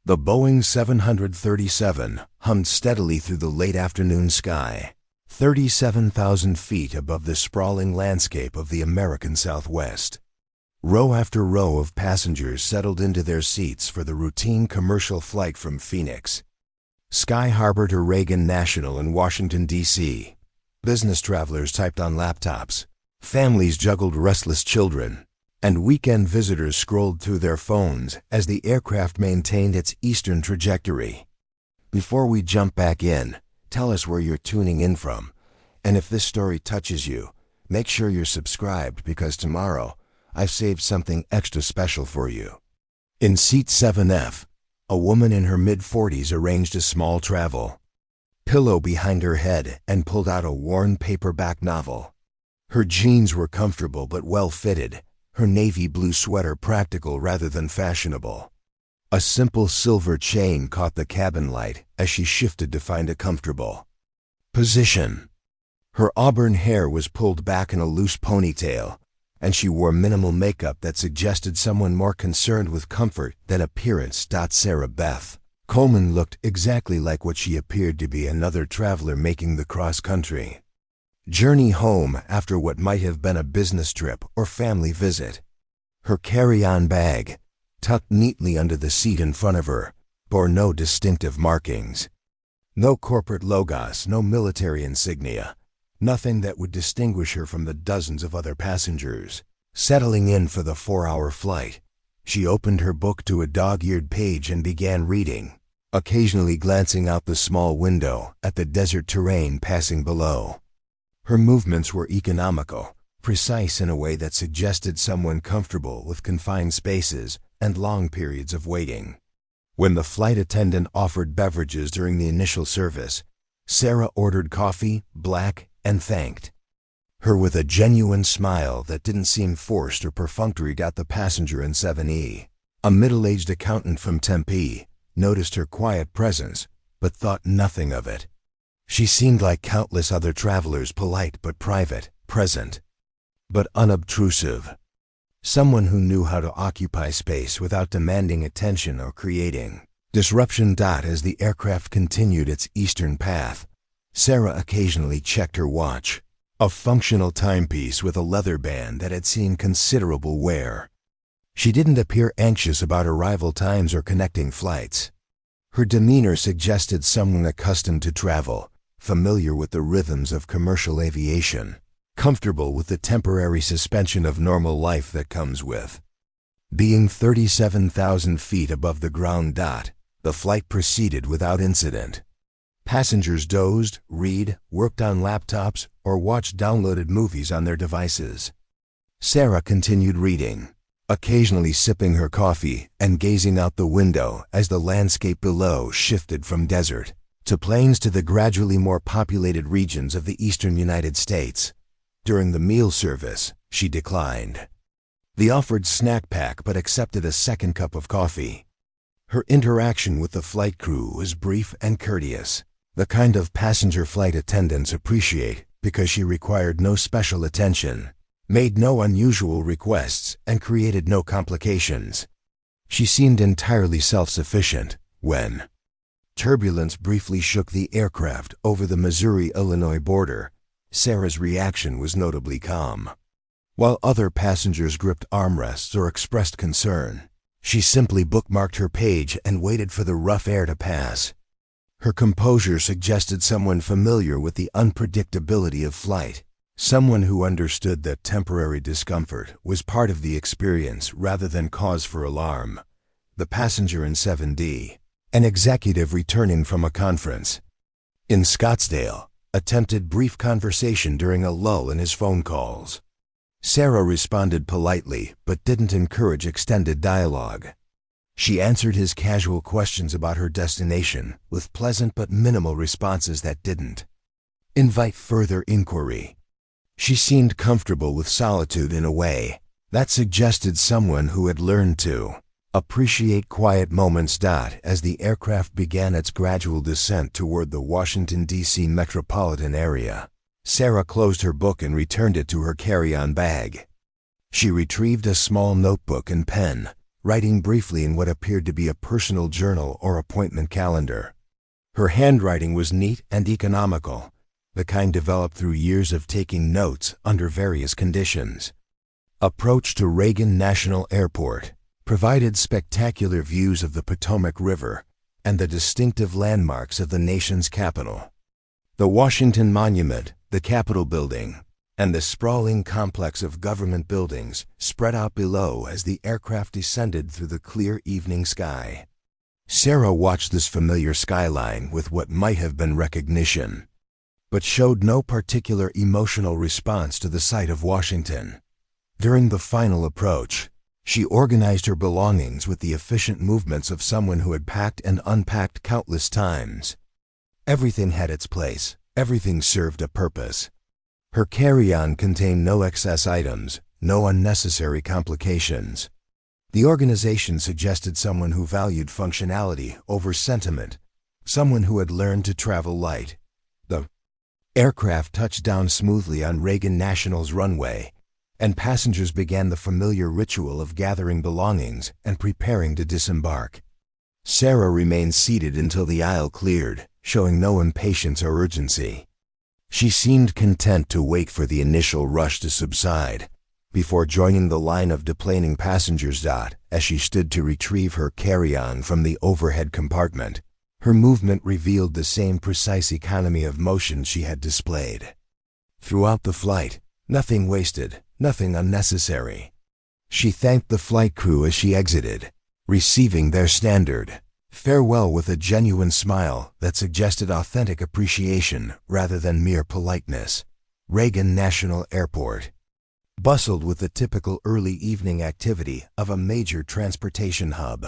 The Boeing 737 hummed steadily through the late afternoon sky, 37,000 feet above the sprawling landscape of the American Southwest. Row after row of passengers settled into their seats for the routine commercial flight from Phoenix, Sky Harbor to Reagan National in Washington, D.C. Business travelers typed on laptops, families juggled restless children, and weekend visitors scrolled through their phones as the aircraft maintained its eastern trajectory. Before we jump back in, tell us where you're tuning in from, and if this story touches you, make sure you're subscribed because tomorrow I've saved something extra special for you. In seat 7F, a woman in her mid-40s arranged a small travel pillow behind her head and pulled out a worn paperback novel. Her jeans were comfortable but well-fitted, her navy blue sweater practical rather than fashionable. A simple silver chain caught the cabin light as she shifted to find a comfortable position. Her auburn hair was pulled back in a loose ponytail, and she wore minimal makeup that suggested someone more concerned with comfort than appearance. Sarah Beth Coleman looked exactly like what she appeared to be, another traveler making the cross-country journey home after what might have been a business trip or family visit. Her carry-on bag, tucked neatly under the seat in front of her, bore no distinctive markings. No corporate logos, no military insignia, nothing that would distinguish her from the dozens of other passengers. Settling in for the 4-hour flight, she opened her book to a dog-eared page and began reading, occasionally glancing out the small window at the desert terrain passing below. Her movements were economical, precise in a way that suggested someone comfortable with confined spaces and long periods of waiting. When the flight attendant offered beverages during the initial service, Sarah ordered coffee, black, and thanked her with a genuine smile that didn't seem forced or perfunctory. The passenger in 7E, a middle-aged accountant from Tempe, noticed her quiet presence, but thought nothing of it. She seemed like countless other travelers, polite but private, present but unobtrusive. Someone who knew how to occupy space without demanding attention or creating disruption. As the aircraft continued its eastern path, Sarah occasionally checked her watch, a functional timepiece with a leather band that had seen considerable wear. She didn't appear anxious about arrival times or connecting flights. Her demeanor suggested someone accustomed to travel, familiar with the rhythms of commercial aviation, comfortable with the temporary suspension of normal life that comes with being 37,000 feet above the ground. The flight proceeded without incident. Passengers dozed, read, worked on laptops, or watched downloaded movies on their devices. Sarah continued reading, occasionally sipping her coffee and gazing out the window as the landscape below shifted from desert to plains to the gradually more populated regions of the eastern United States. During the meal service, she declined the offered snack pack but accepted a second cup of coffee. Her interaction with the flight crew was brief and courteous, the kind of passenger flight attendants appreciate because she required no special attention, made no unusual requests, and created no complications. She seemed entirely self-sufficient when turbulence briefly shook the aircraft over the Missouri-Illinois border. Sarah's reaction was notably calm. While other passengers gripped armrests or expressed concern, she simply bookmarked her page and waited for the rough air to pass. Her composure suggested someone familiar with the unpredictability of flight, someone who understood that temporary discomfort was part of the experience rather than cause for alarm. The passenger in 7D, an executive returning from a conference in Scottsdale, attempted brief conversation during a lull in his phone calls. Sarah responded politely but didn't encourage extended dialogue. She answered his casual questions about her destination with pleasant but minimal responses that didn't invite further inquiry. She seemed comfortable with solitude in a way that suggested someone who had learned to appreciate quiet moments. As the aircraft began its gradual descent toward the Washington, D.C. metropolitan area, Sarah closed her book and returned it to her carry-on bag. She retrieved a small notebook and pen, writing briefly in what appeared to be a personal journal or appointment calendar. Her handwriting was neat and economical, the kind developed through years of taking notes under various conditions. Approach to Reagan National Airport provided spectacular views of the Potomac River and the distinctive landmarks of the nation's capital. The Washington Monument, the Capitol Building, and the sprawling complex of government buildings spread out below as the aircraft descended through the clear evening sky. Sarah watched this familiar skyline with what might have been recognition, but showed no particular emotional response to the sight of Washington. During the final approach, she organized her belongings with the efficient movements of someone who had packed and unpacked countless times. Everything had its place, everything served a purpose. Her carry-on contained no excess items, no unnecessary complications. The organization suggested someone who valued functionality over sentiment, someone who had learned to travel light. The aircraft touched down smoothly on Reagan National's runway, and passengers began the familiar ritual of gathering belongings and preparing to disembark. Sarah remained seated until the aisle cleared, showing no impatience or urgency. She seemed content to wait for the initial rush to subside before joining the line of deplaning passengers. As she stood to retrieve her carry-on from the overhead compartment, her movement revealed the same precise economy of motion she had displayed throughout the flight. Nothing wasted, nothing unnecessary. She thanked the flight crew as she exited, receiving their standard farewell with a genuine smile that suggested authentic appreciation rather than mere politeness. Reagan National Airport bustled with the typical early evening activity of a major transportation hub.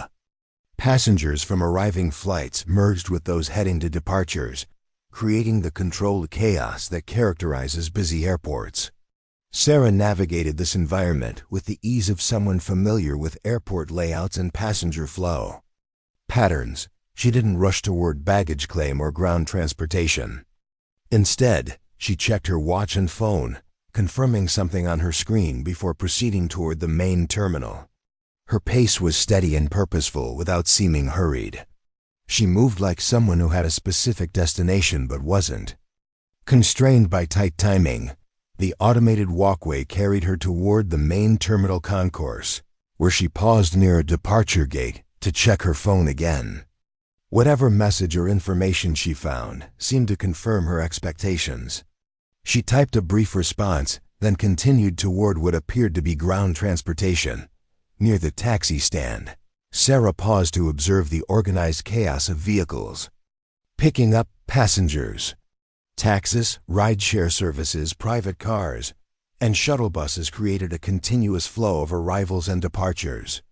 Passengers from arriving flights merged with those heading to departures, creating the controlled chaos that characterizes busy airports. Sarah navigated this environment with the ease of someone familiar with airport layouts and passenger flow patterns. She didn't rush toward baggage claim or ground transportation. Instead, she checked her watch and phone, confirming something on her screen before proceeding toward the main terminal. Her pace was steady and purposeful without seeming hurried. She moved like someone who had a specific destination but wasn't constrained by tight timing. The automated walkway carried her toward the main terminal concourse, where she paused near a departure gate to check her phone again. Whatever message or information she found seemed to confirm her expectations. She typed a brief response, then continued toward what appeared to be ground transportation. Near the taxi stand, Sarah paused to observe the organized chaos of vehicles picking up passengers. Taxis, ride-share services, private cars, and shuttle buses created a continuous flow of arrivals and departures.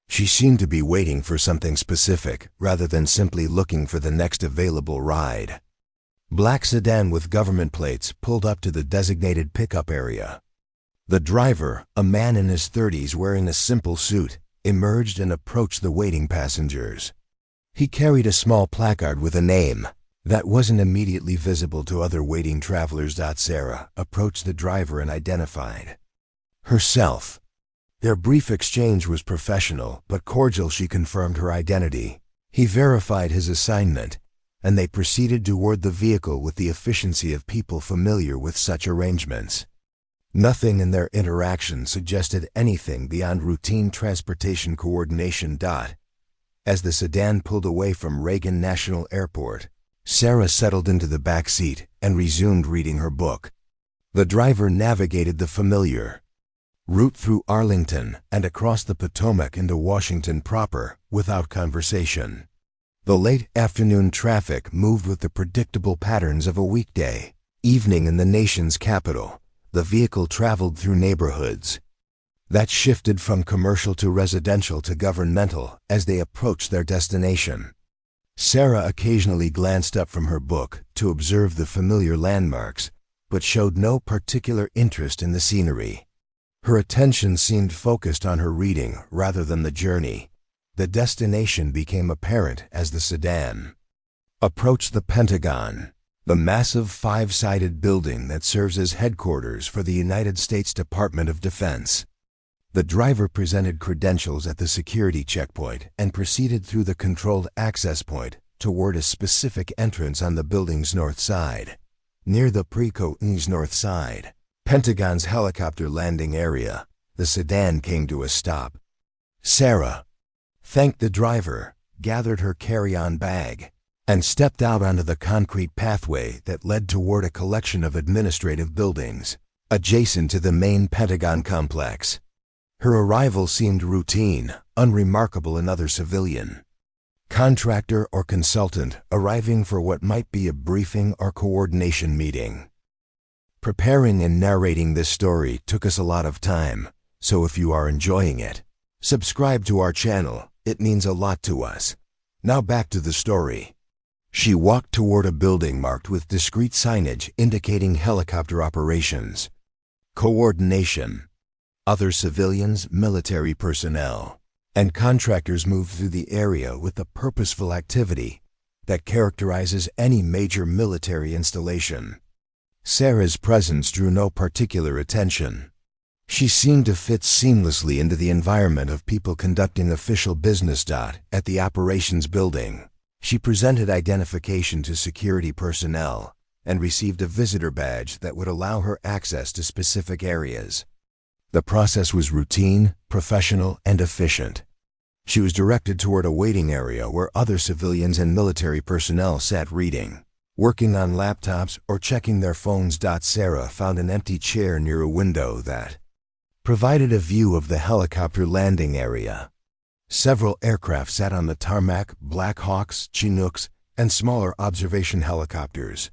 She seemed to be waiting for something specific rather than simply looking for the next available ride. Black sedan with government plates pulled up to the designated pickup area. The driver, a man in his 30s wearing a simple suit, emerged and approached the waiting passengers. He carried a small placard with a name that wasn't immediately visible to other waiting travelers. Sarah approached the driver and identified herself. Their brief exchange was professional but cordial. She confirmed her identity. He verified his assignment, and they proceeded toward the vehicle with the efficiency of people familiar with such arrangements. Nothing in their interaction suggested anything beyond routine transportation coordination. As the sedan pulled away from Reagan National Airport, Sarah settled into the back seat and resumed reading her book. The driver navigated the familiar route through Arlington and across the Potomac into Washington proper without conversation. The late afternoon traffic moved with the predictable patterns of a weekday evening in the nation's capital. The vehicle traveled through neighborhoods that shifted from commercial to residential to governmental as they approached their destination. Sarah occasionally glanced up from her book to observe the familiar landmarks, but showed no particular interest in the scenery. Her attention seemed focused on her reading rather than the journey. The destination became apparent as the sedan approached the Pentagon, the massive five-sided building that serves as headquarters for the United States Department of Defense. The driver presented credentials at the security checkpoint and proceeded through the controlled access point toward a specific entrance on the building's north side. Near the Preco's north side, Pentagon's helicopter landing area, the sedan came to a stop. Sarah thanked the driver, gathered her carry-on bag, and stepped out onto the concrete pathway that led toward a collection of administrative buildings adjacent to the main Pentagon complex. Her arrival seemed routine, unremarkable another civilian, contractor or consultant arriving for what might be a briefing or coordination meeting. Preparing and narrating this story took us a lot of time, so if you are enjoying it, subscribe to our channel. It means a lot to us. Now back to the story. She walked toward a building marked with discrete signage indicating helicopter operations, coordination. Other civilians, military personnel, and contractors moved through the area with the purposeful activity that characterizes any major military installation. Sarah's presence drew no particular attention. She seemed to fit seamlessly into the environment of people conducting official business. At the operations building, she presented identification to security personnel and received a visitor badge that would allow her access to specific areas. The process was routine, professional, and efficient. She was directed toward a waiting area where other civilians and military personnel sat reading, working on laptops, or checking their phones. Sarah found an empty chair near a window that provided a view of the helicopter landing area. Several aircraft sat on the tarmac: Black Hawks, Chinooks, and smaller observation helicopters.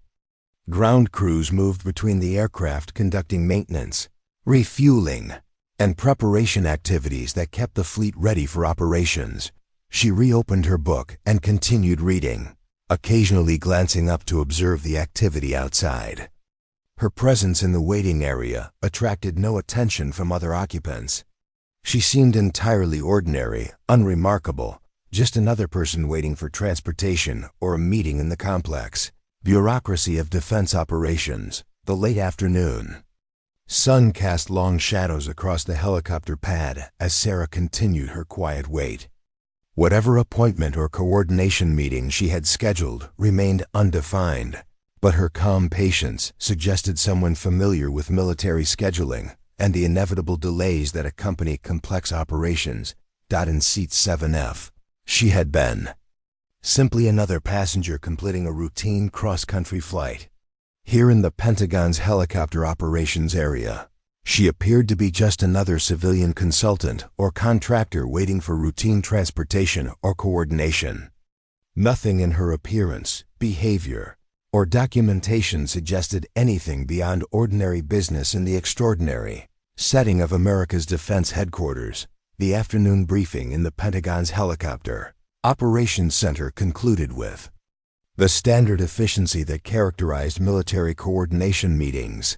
Ground crews moved between the aircraft conducting maintenance, refueling, and preparation activities that kept the fleet ready for operations. She reopened her book and continued reading, occasionally glancing up to observe the activity outside. Her presence in the waiting area attracted no attention from other occupants. She seemed entirely ordinary, unremarkable, just another person waiting for transportation or a meeting in the complex. Bureaucracy of defense operations. The late afternoon sun cast long shadows across the helicopter pad as Sarah continued her quiet wait. Whatever appointment or coordination meeting she had scheduled remained undefined, but her calm patience suggested someone familiar with military scheduling and the inevitable delays that accompany complex operations. In seat 7F, she had been simply another passenger completing a routine cross-country flight. Here in the Pentagon's helicopter operations area, she appeared to be just another civilian consultant or contractor waiting for routine transportation or coordination. Nothing in her appearance, behavior, or documentation suggested anything beyond ordinary business in the extraordinary setting of America's Defense Headquarters. The afternoon briefing in the Pentagon's helicopter operations center concluded with the standard efficiency that characterized military coordination meetings.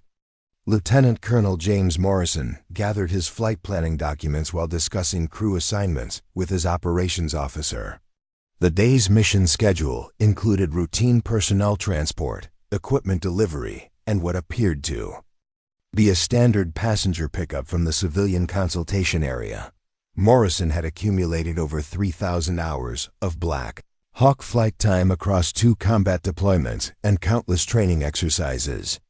Lieutenant Colonel James Morrison gathered his flight planning documents while discussing crew assignments with his operations officer. The day's mission schedule included routine personnel transport, equipment delivery, and what appeared to be a standard passenger pickup from the civilian consultation area. Morrison had accumulated over 3,000 hours of Black Hawk flight time across 2 combat deployments and countless training exercises.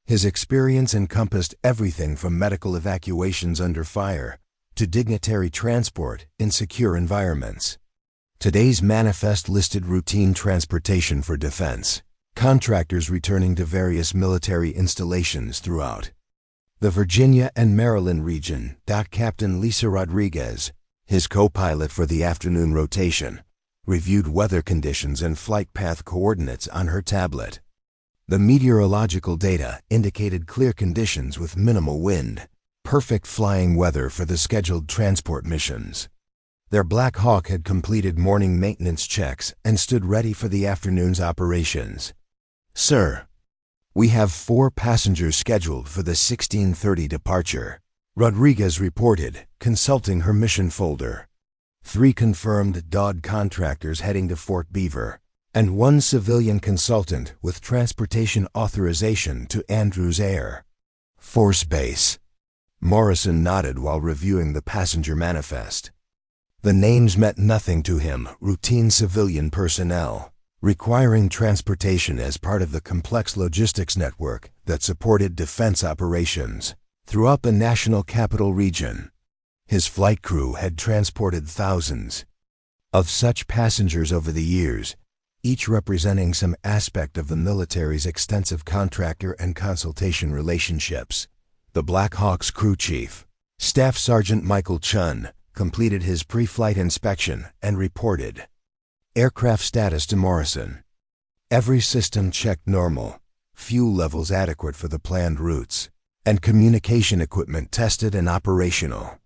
His experience encompassed everything from medical evacuations under fire to dignitary transport in secure environments. Today's manifest listed routine transportation for defense contractors returning to various military installations throughout the Virginia and Maryland region. Captain Lisa Rodriguez, his co-pilot for the afternoon rotation, reviewed weather conditions and flight path coordinates on her tablet. The meteorological data indicated clear conditions with minimal wind, perfect flying weather for the scheduled transport missions. Their Black Hawk had completed morning maintenance checks and stood ready for the afternoon's operations. "Sir, we have 4 passengers scheduled for the 16:30 departure," Rodriguez reported, consulting her mission folder. 3 confirmed DOD contractors heading to Fort Beaver, and 1 civilian consultant with transportation authorization to Andrews Air Force Base. Morrison nodded while reviewing the passenger manifest. The names meant nothing to him, routine civilian personnel, requiring transportation as part of the complex logistics network that supported defense operations throughout the national capital region. His flight crew had transported thousands of such passengers over the years, each representing some aspect of the military's extensive contractor and consultation relationships. The Black Hawk's crew chief, Staff Sergeant Michael Chun, completed his pre-flight inspection and reported aircraft status to Morrison. Every system checked normal, fuel levels adequate for the planned routes, and communication equipment tested and operational.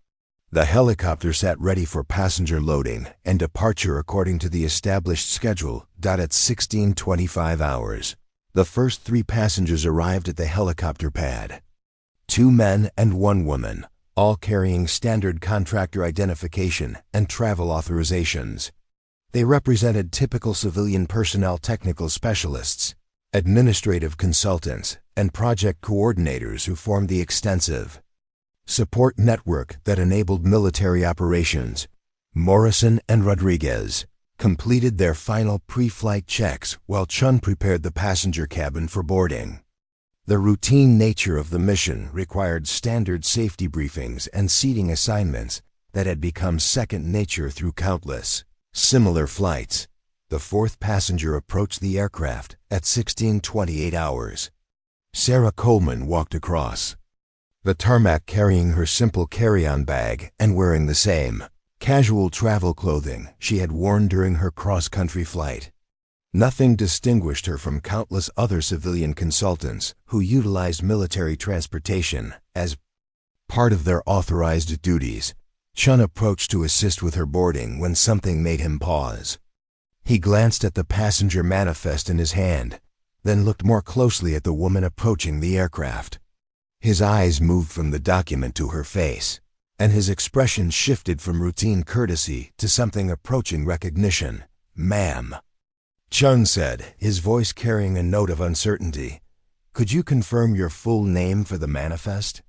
The helicopter sat ready for passenger loading and departure according to the established schedule. At 16:25 hours, the first 3 passengers arrived at the helicopter pad. 2 men and 1 woman, all carrying standard contractor identification and travel authorizations. They represented typical civilian personnel, technical specialists, administrative consultants, and project coordinators who formed the extensive support network that enabled military operations. Morrison and Rodriguez completed their final pre-flight checks while Chun prepared the passenger cabin for boarding. The routine nature of the mission required standard safety briefings and seating assignments that had become second nature through countless similar flights. The 4th passenger approached the aircraft at 16:28 hours. Sarah Coleman walked across the tarmac carrying her simple carry-on bag and wearing the same casual travel clothing she had worn during her cross-country flight. Nothing distinguished her from countless other civilian consultants who utilized military transportation as part of their authorized duties. Chun approached to assist with her boarding when something made him pause. He glanced at the passenger manifest in his hand, then looked more closely at the woman approaching the aircraft. His eyes moved from the document to her face, and his expression shifted from routine courtesy to something approaching recognition. "Ma'am," Chun said, his voice carrying a note of uncertainty. "Could you confirm your full name for the manifest?"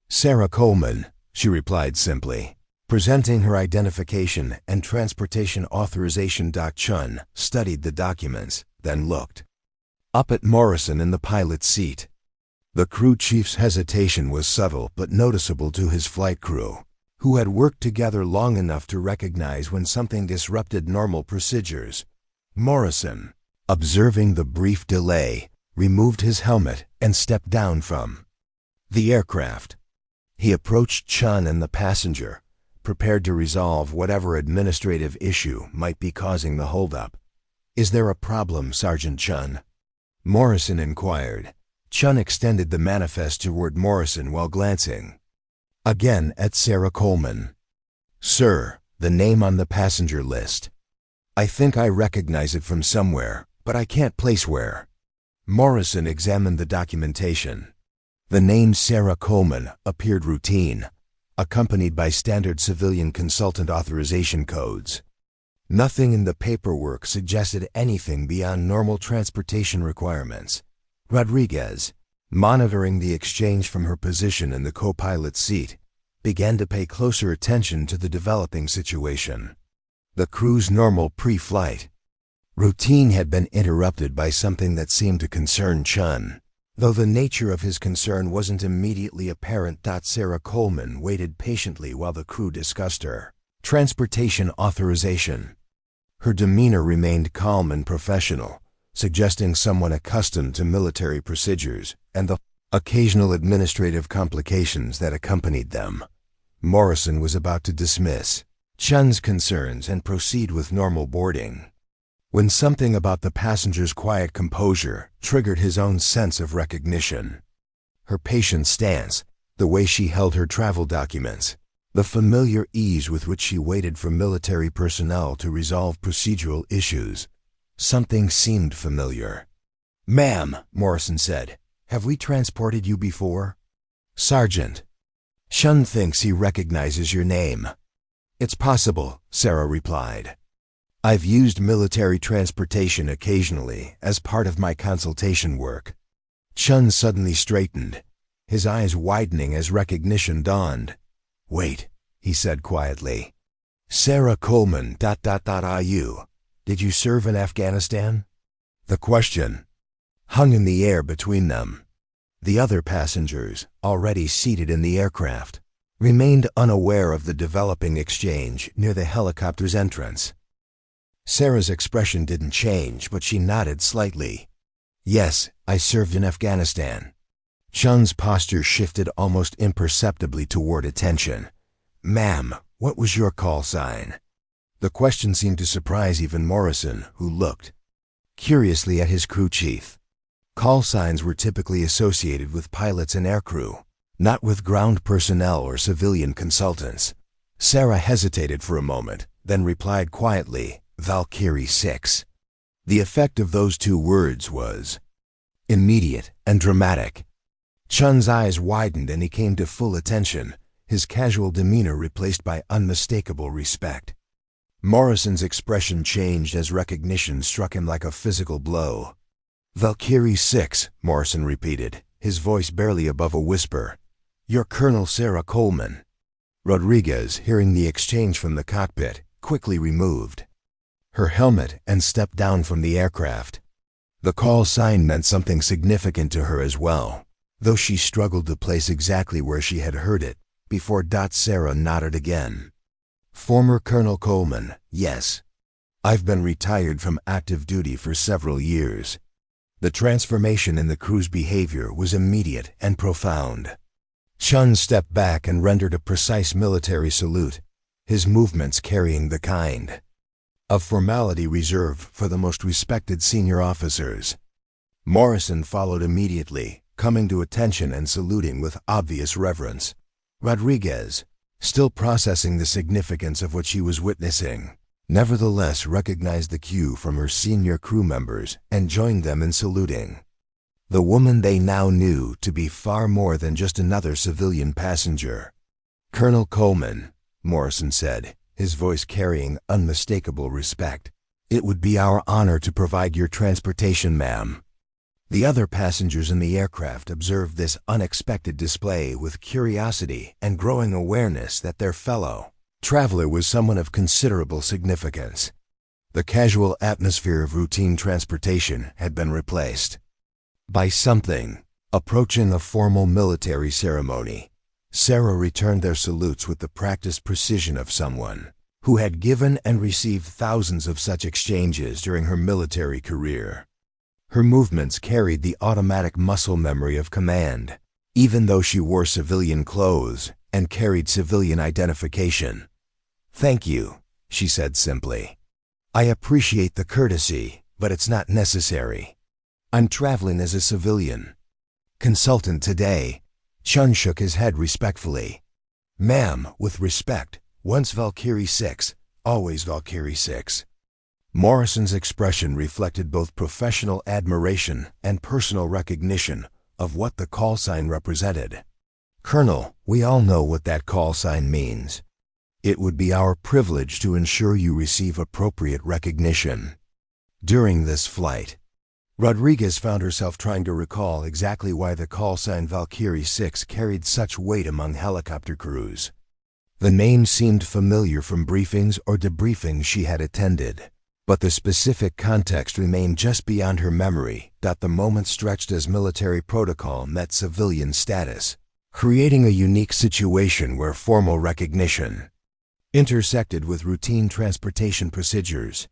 "Sarah Coleman," she replied simply, presenting her identification and transportation authorization. Chun studied the documents, then looked up at Morrison in the pilot's seat. The crew chief's hesitation was subtle but noticeable to his flight crew, who had worked together long enough to recognize when something disrupted normal procedures. Morrison, observing the brief delay, removed his helmet and stepped down from the aircraft. He approached Chun and the passenger, prepared to resolve whatever administrative issue might be causing the holdup. "Is there a problem, Sergeant Chun?" Morrison inquired. Chun extended the manifest toward Morrison while glancing again at Sarah Coleman. "Sir, the name on the passenger list. I think I recognize it from somewhere, but I can't place where." Morrison examined the documentation. The name Sarah Coleman appeared routine, accompanied by standard civilian consultant authorization codes. Nothing in the paperwork suggested anything beyond normal transportation requirements. Rodriguez, monitoring the exchange from her position in the co-pilot's seat, began to pay closer attention to the developing situation. The crew's normal pre-flight routine had been interrupted by something that seemed to concern Chun. Though the nature of his concern wasn't immediately apparent. Sarah Coleman waited patiently while the crew discussed her transportation authorization. Her demeanor remained calm and professional, suggesting someone accustomed to military procedures and the occasional administrative complications that accompanied them. Morrison was about to dismiss Chun's concerns and proceed with normal boarding, when something about the passenger's quiet composure triggered his own sense of recognition. Her patient stance, the way she held her travel documents, the familiar ease with which she waited for military personnel to resolve procedural issues. Something seemed familiar. "Ma'am," Morrison said, "have we transported you before?" "Sergeant, Chun thinks he recognizes your name." "It's possible," Sarah replied. "I've used military transportation occasionally as part of my consultation work." Chun suddenly straightened. his eyes widening as recognition dawned. "Wait," he said quietly. "Sarah Coleman, are you? Did you serve in Afghanistan?" The question hung in the air between them. The other passengers, already seated in the aircraft, remained unaware of the developing exchange near the helicopter's entrance. Sarah's expression didn't change, but she nodded slightly. "Yes, I served in Afghanistan." Chun's posture shifted almost imperceptibly toward attention. "Ma'am, what was your call sign?" The question seemed to surprise even Morrison, who looked curiously at his crew chief. Call signs were typically associated with pilots and aircrew, not with ground personnel or civilian consultants. Sarah hesitated for a moment, then replied quietly, "Valkyrie 6. The effect of those two words was immediate and dramatic. Chun's eyes widened and he came to full attention, his casual demeanor replaced by unmistakable respect. Morrison's expression changed as recognition struck him like a physical blow. "Valkyrie 6, Morrison repeated, his voice barely above a whisper. "You're Colonel Sarah Coleman." Rodriguez, hearing the exchange from the cockpit, quickly removed her helmet and stepped down from the aircraft. The call sign meant something significant to her as well, though she struggled to place exactly where she had heard it. Before Sarah nodded again. "Former Colonel Coleman, yes. I've been retired from active duty for several years." The transformation in the crew's behavior was immediate and profound. Chun stepped back and rendered a precise military salute, his movements carrying the kind of formality reserved for the most respected senior officers. Morrison followed immediately, coming to attention and saluting with obvious reverence. Rodriguez, still processing the significance of what she was witnessing, nevertheless recognized the cue from her senior crew members and joined them in saluting. The woman they now knew to be far more than just another civilian passenger. "Colonel Coleman," Morrison said, his voice carrying unmistakable respect, "it would be our honor to provide your transportation, ma'am." The other passengers in the aircraft observed this unexpected display with curiosity and growing awareness that their fellow traveler was someone of considerable significance. The casual atmosphere of routine transportation had been replaced by something approaching a formal military ceremony. Sarah returned their salutes with the practiced precision of someone who had given and received thousands of such exchanges during her military career. Her movements carried the automatic muscle memory of command, even though she wore civilian clothes and carried civilian identification. "Thank you," she said simply. "I appreciate the courtesy, but it's not necessary. I'm traveling as a civilian consultant today." Chun shook his head respectfully. "Ma'am, with respect, once Valkyrie 6, always Valkyrie 6. Morrison's expression reflected both professional admiration and personal recognition of what the call sign represented. "Colonel, we all know what that call sign means. It would be our privilege to ensure you receive appropriate recognition." During this flight, Rodriguez found herself trying to recall exactly why the call sign Valkyrie 6 carried such weight among helicopter crews. The name seemed familiar from briefings or debriefings she had attended, but the specific context remained just beyond her memory. The moment stretched as military protocol met civilian status, creating a unique situation where formal recognition intersected with routine transportation procedures.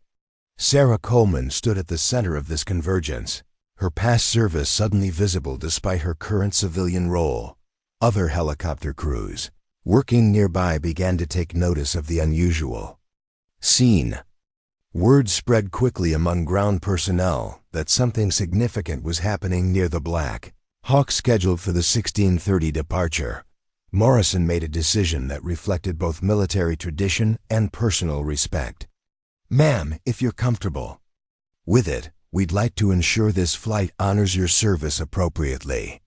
Sarah Coleman stood at the center of this convergence, her past service suddenly visible despite her current civilian role. Other helicopter crews working nearby began to take notice of the unusual scene. Word spread quickly among ground personnel that something significant was happening near the Black Hawk scheduled for the 16:30 departure. Morrison made a decision that reflected both military tradition and personal respect. "Ma'am, if you're comfortable with it, we'd like to ensure this flight honors your service appropriately."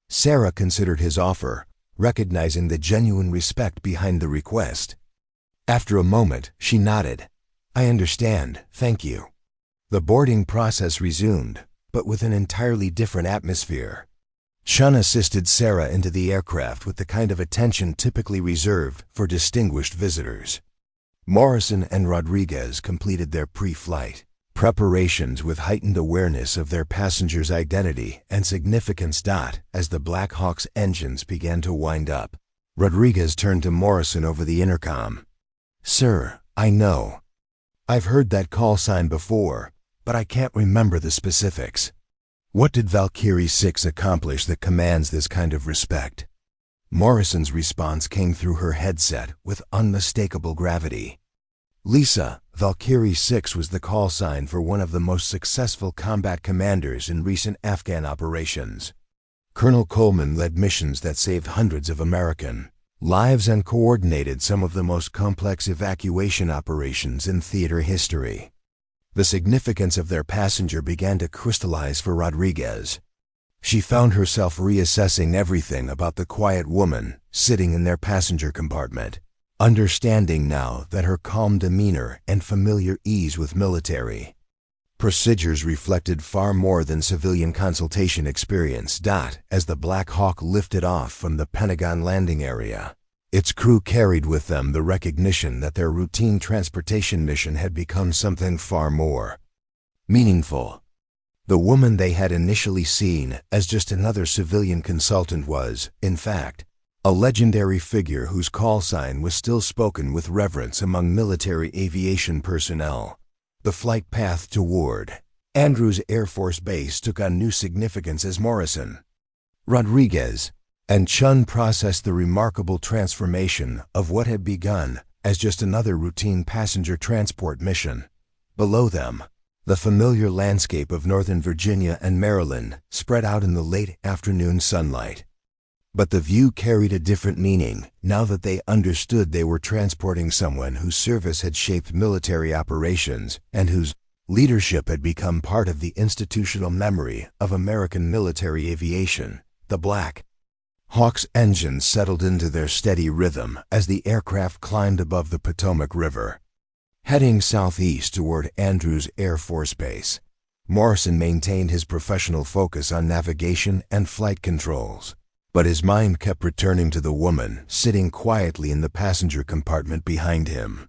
Sarah considered his offer, recognizing the genuine respect behind the request. After a moment, she nodded. "I understand, thank you." The boarding process resumed, but with an entirely different atmosphere. Chun assisted Sarah into the aircraft with the kind of attention typically reserved for distinguished visitors. Morrison and Rodriguez completed their pre-flight preparations with heightened awareness of their passenger's identity and significance. As the Black Hawk's engines began to wind up, Rodriguez turned to Morrison over the intercom. "Sir, I know. I've heard that call sign before, but I can't remember the specifics. What did Valkyrie 6 accomplish that commands this kind of respect?" Morrison's response came through her headset with unmistakable gravity. "Lisa, Valkyrie 6 was the call sign for one of the most successful combat commanders in recent Afghan operations. Colonel Coleman led missions that saved hundreds of American lives and coordinated some of the most complex evacuation operations in theater history." The significance of their passenger began to crystallize for Rodriguez. She found herself reassessing everything about the quiet woman sitting in their passenger compartment, understanding now that her calm demeanor and familiar ease with military procedures reflected far more than civilian consultation experience. As the Black Hawk lifted off from the Pentagon landing area, its crew carried with them the recognition that their routine transportation mission had become something far more meaningful. The woman they had initially seen as just another civilian consultant was, in fact, a legendary figure whose call sign was still spoken with reverence among military aviation personnel. The flight path toward Andrews Air Force Base took on new significance as Morrison, Rodriguez, and Chun processed the remarkable transformation of what had begun as just another routine passenger transport mission. Below them, the familiar landscape of Northern Virginia and Maryland spread out in the late afternoon sunlight. But the view carried a different meaning now that they understood they were transporting someone whose service had shaped military operations and whose leadership had become part of the institutional memory of American military aviation. The Black Hawk's engines settled into their steady rhythm as the aircraft climbed above the Potomac River. Heading southeast toward Andrews Air Force Base, Morrison maintained his professional focus on navigation and flight controls, but his mind kept returning to the woman sitting quietly in the passenger compartment behind him.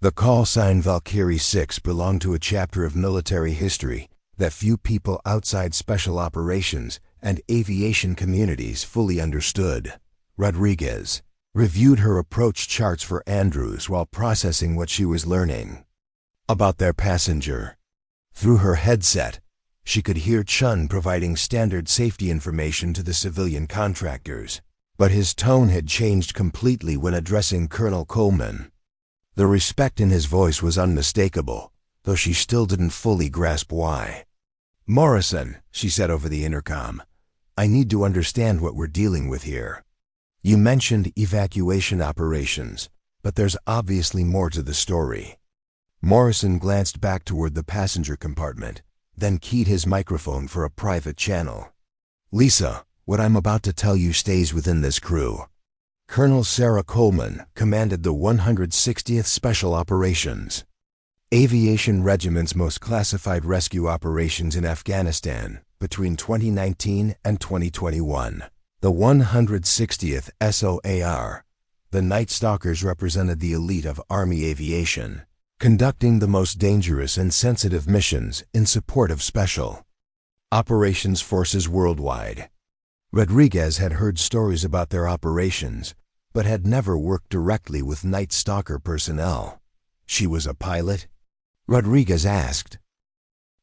The call sign Valkyrie 6 belonged to a chapter of military history that few people outside special operations and aviation communities fully understood. Rodriguez reviewed her approach charts for Andrews while processing what she was learning about their passenger. Through her headset, she could hear Chun providing standard safety information to the civilian contractors, but his tone had changed completely when addressing Colonel Coleman. The respect in his voice was unmistakable, though she still didn't fully grasp why. "Morrison," she said over the intercom, "I need to understand what we're dealing with here. You mentioned evacuation operations, but there's obviously more to the story." Morrison glanced back toward the passenger compartment, then keyed his microphone for a private channel. "Lisa, what I'm about to tell you stays within this crew. Colonel Sarah Coleman commanded the 160th Special Operations Aviation Regiment's most classified rescue operations in Afghanistan between 2019 and 2021. The 160th SOAR, the Night Stalkers, represented the elite of Army aviation, conducting the most dangerous and sensitive missions in support of special operations forces worldwide. Rodriguez had heard stories about their operations, but had never worked directly with Night Stalker personnel. "She was a pilot?" Rodriguez asked.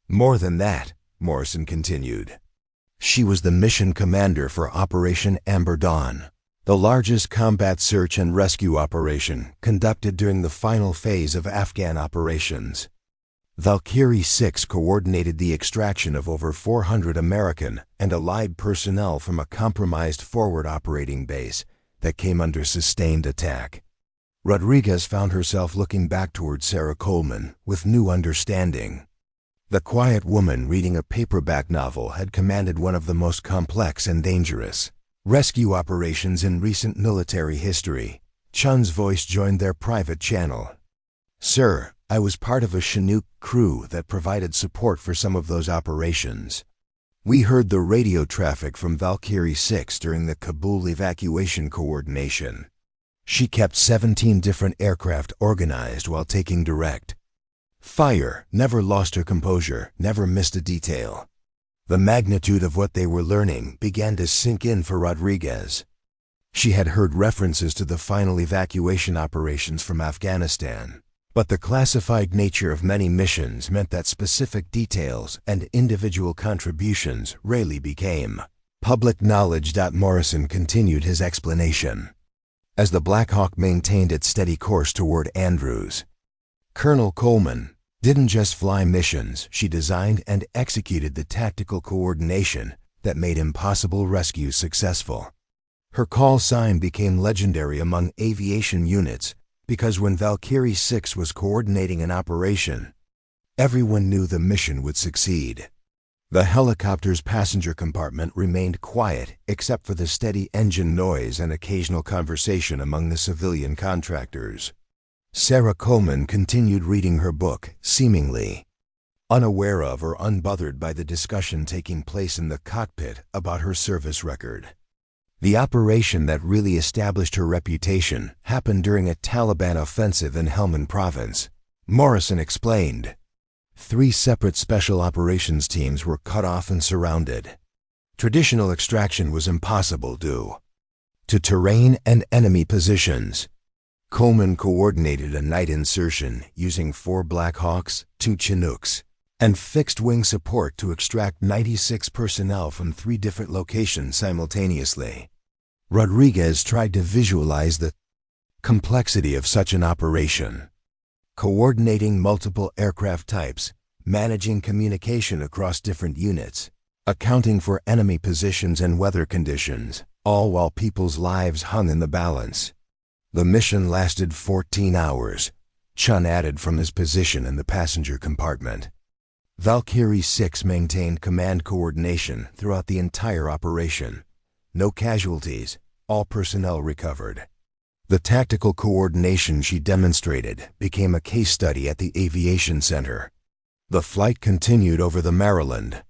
"More than that," Morrison continued. "She was the mission commander for Operation Amber Dawn, the largest combat search and rescue operation conducted during the final phase of Afghan operations. Valkyrie 6 coordinated the extraction of over 400 American and Allied personnel from a compromised forward operating base that came under sustained attack." Rodriguez found herself looking back toward Sarah Coleman with new understanding. The quiet woman reading a paperback novel had commanded one of the most complex and dangerous rescue operations in recent military history. Chun's voice joined their private channel. "Sir, I was part of a Chinook crew that provided support for some of those operations. We heard the radio traffic from Valkyrie 6 during the Kabul evacuation coordination. She kept 17 different aircraft organized while taking direct fire, never lost her composure, never missed a detail. The magnitude of what they were learning began to sink in for Rodriguez. She had heard references to the final evacuation operations from Afghanistan, but the classified nature of many missions meant that specific details and individual contributions rarely became public knowledge. Morrison continued his explanation. As the Black Hawk maintained its steady course toward Andrews, Colonel Coleman didn't just fly missions, she designed and executed the tactical coordination that made impossible rescues successful. Her call sign became legendary among aviation units because when Valkyrie 6 was coordinating an operation, everyone knew the mission would succeed. The helicopter's passenger compartment remained quiet except for the steady engine noise and occasional conversation among the civilian contractors. Sarah Coleman continued reading her book, seemingly unaware of or unbothered by the discussion taking place in the cockpit about her service record. The operation that really established her reputation happened during a Taliban offensive in Helmand province, Morrison explained. 3 separate special operations teams were cut off and surrounded. Traditional extraction was impossible due to terrain and enemy positions. Coleman coordinated a night insertion using 4 Black Hawks, 2 Chinooks, and fixed-wing support to extract 96 personnel from 3 different locations simultaneously. Rodriguez tried to visualize the complexity of such an operation. Coordinating multiple aircraft types, managing communication across different units, accounting for enemy positions and weather conditions, all while people's lives hung in the balance. The mission lasted 14 hours. Chun added from his position in the passenger compartment. Valkyrie 6 maintained command coordination throughout the entire operation. No casualties, all personnel recovered. The tactical coordination she demonstrated became a case study at the aviation center. The flight continued over the Maryland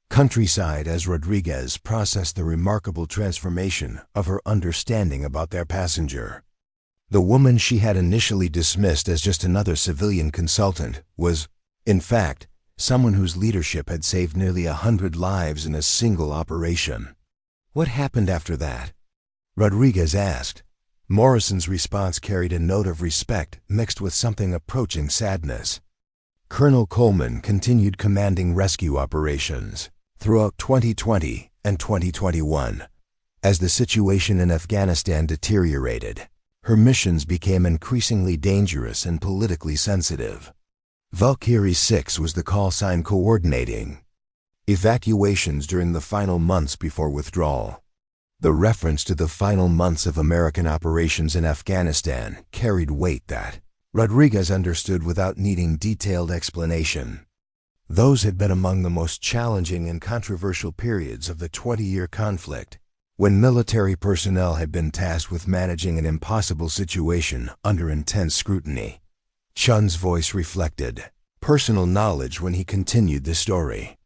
countryside as Rodriguez processed the remarkable transformation of her understanding about their passenger. The woman she had initially dismissed as just another civilian consultant was, in fact, someone whose leadership had saved nearly 100 lives in a single operation. What happened after that? Rodriguez asked. Morrison's response carried a note of respect mixed with something approaching sadness. Colonel Coleman continued commanding rescue operations throughout 2020 and 2021. As the situation in Afghanistan deteriorated, her missions became increasingly dangerous and politically sensitive. Valkyrie 6 was the call sign coordinating evacuations during the final months before withdrawal. The reference to the final months of American operations in Afghanistan carried weight that Rodriguez understood without needing detailed explanation. Those had been among the most challenging and controversial periods of the 20-year conflict, when military personnel had been tasked with managing an impossible situation under intense scrutiny. Chun's voice reflected personal knowledge when he continued the story.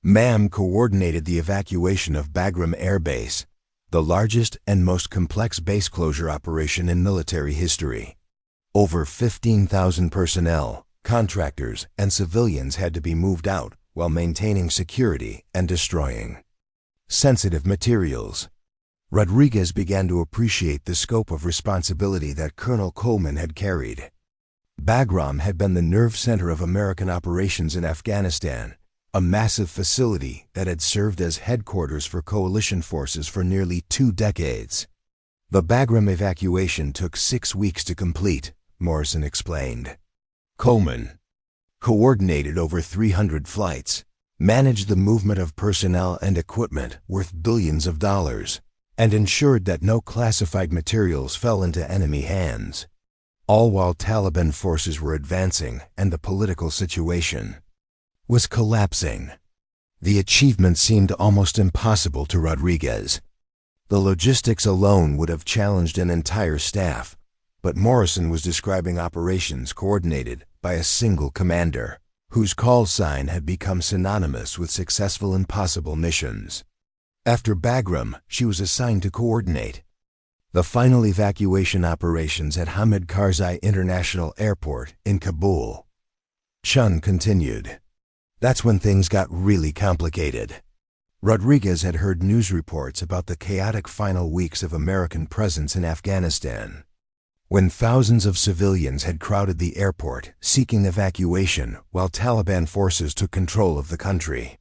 Ma'am coordinated the evacuation of Bagram Air Base, the largest and most complex base closure operation in military history. Over 15,000 personnel, contractors, and civilians had to be moved out while maintaining security and destroying sensitive materials. Rodriguez began to appreciate the scope of responsibility that Colonel Coleman had carried. Bagram had been the nerve center of American operations in Afghanistan, a massive facility that had served as headquarters for coalition forces for nearly 2 decades. The Bagram evacuation took 6 weeks to complete, Morrison explained. Coleman coordinated over 300 flights, managed the movement of personnel and equipment worth billions of dollars, and ensured that no classified materials fell into enemy hands, all while Taliban forces were advancing and the political situation was collapsing. The achievement seemed almost impossible to Rodriguez. The logistics alone would have challenged an entire staff, but Morrison was describing operations coordinated by a single commander. whose call sign had become synonymous with successful impossible missions. After Bagram, she was assigned to coordinate the final evacuation operations at Hamid Karzai International Airport in Kabul. Chun continued. That's when things got really complicated. Rodriguez had heard news reports about the chaotic final weeks of American presence in Afghanistan, when thousands of civilians had crowded the airport seeking evacuation while Taliban forces took control of the country.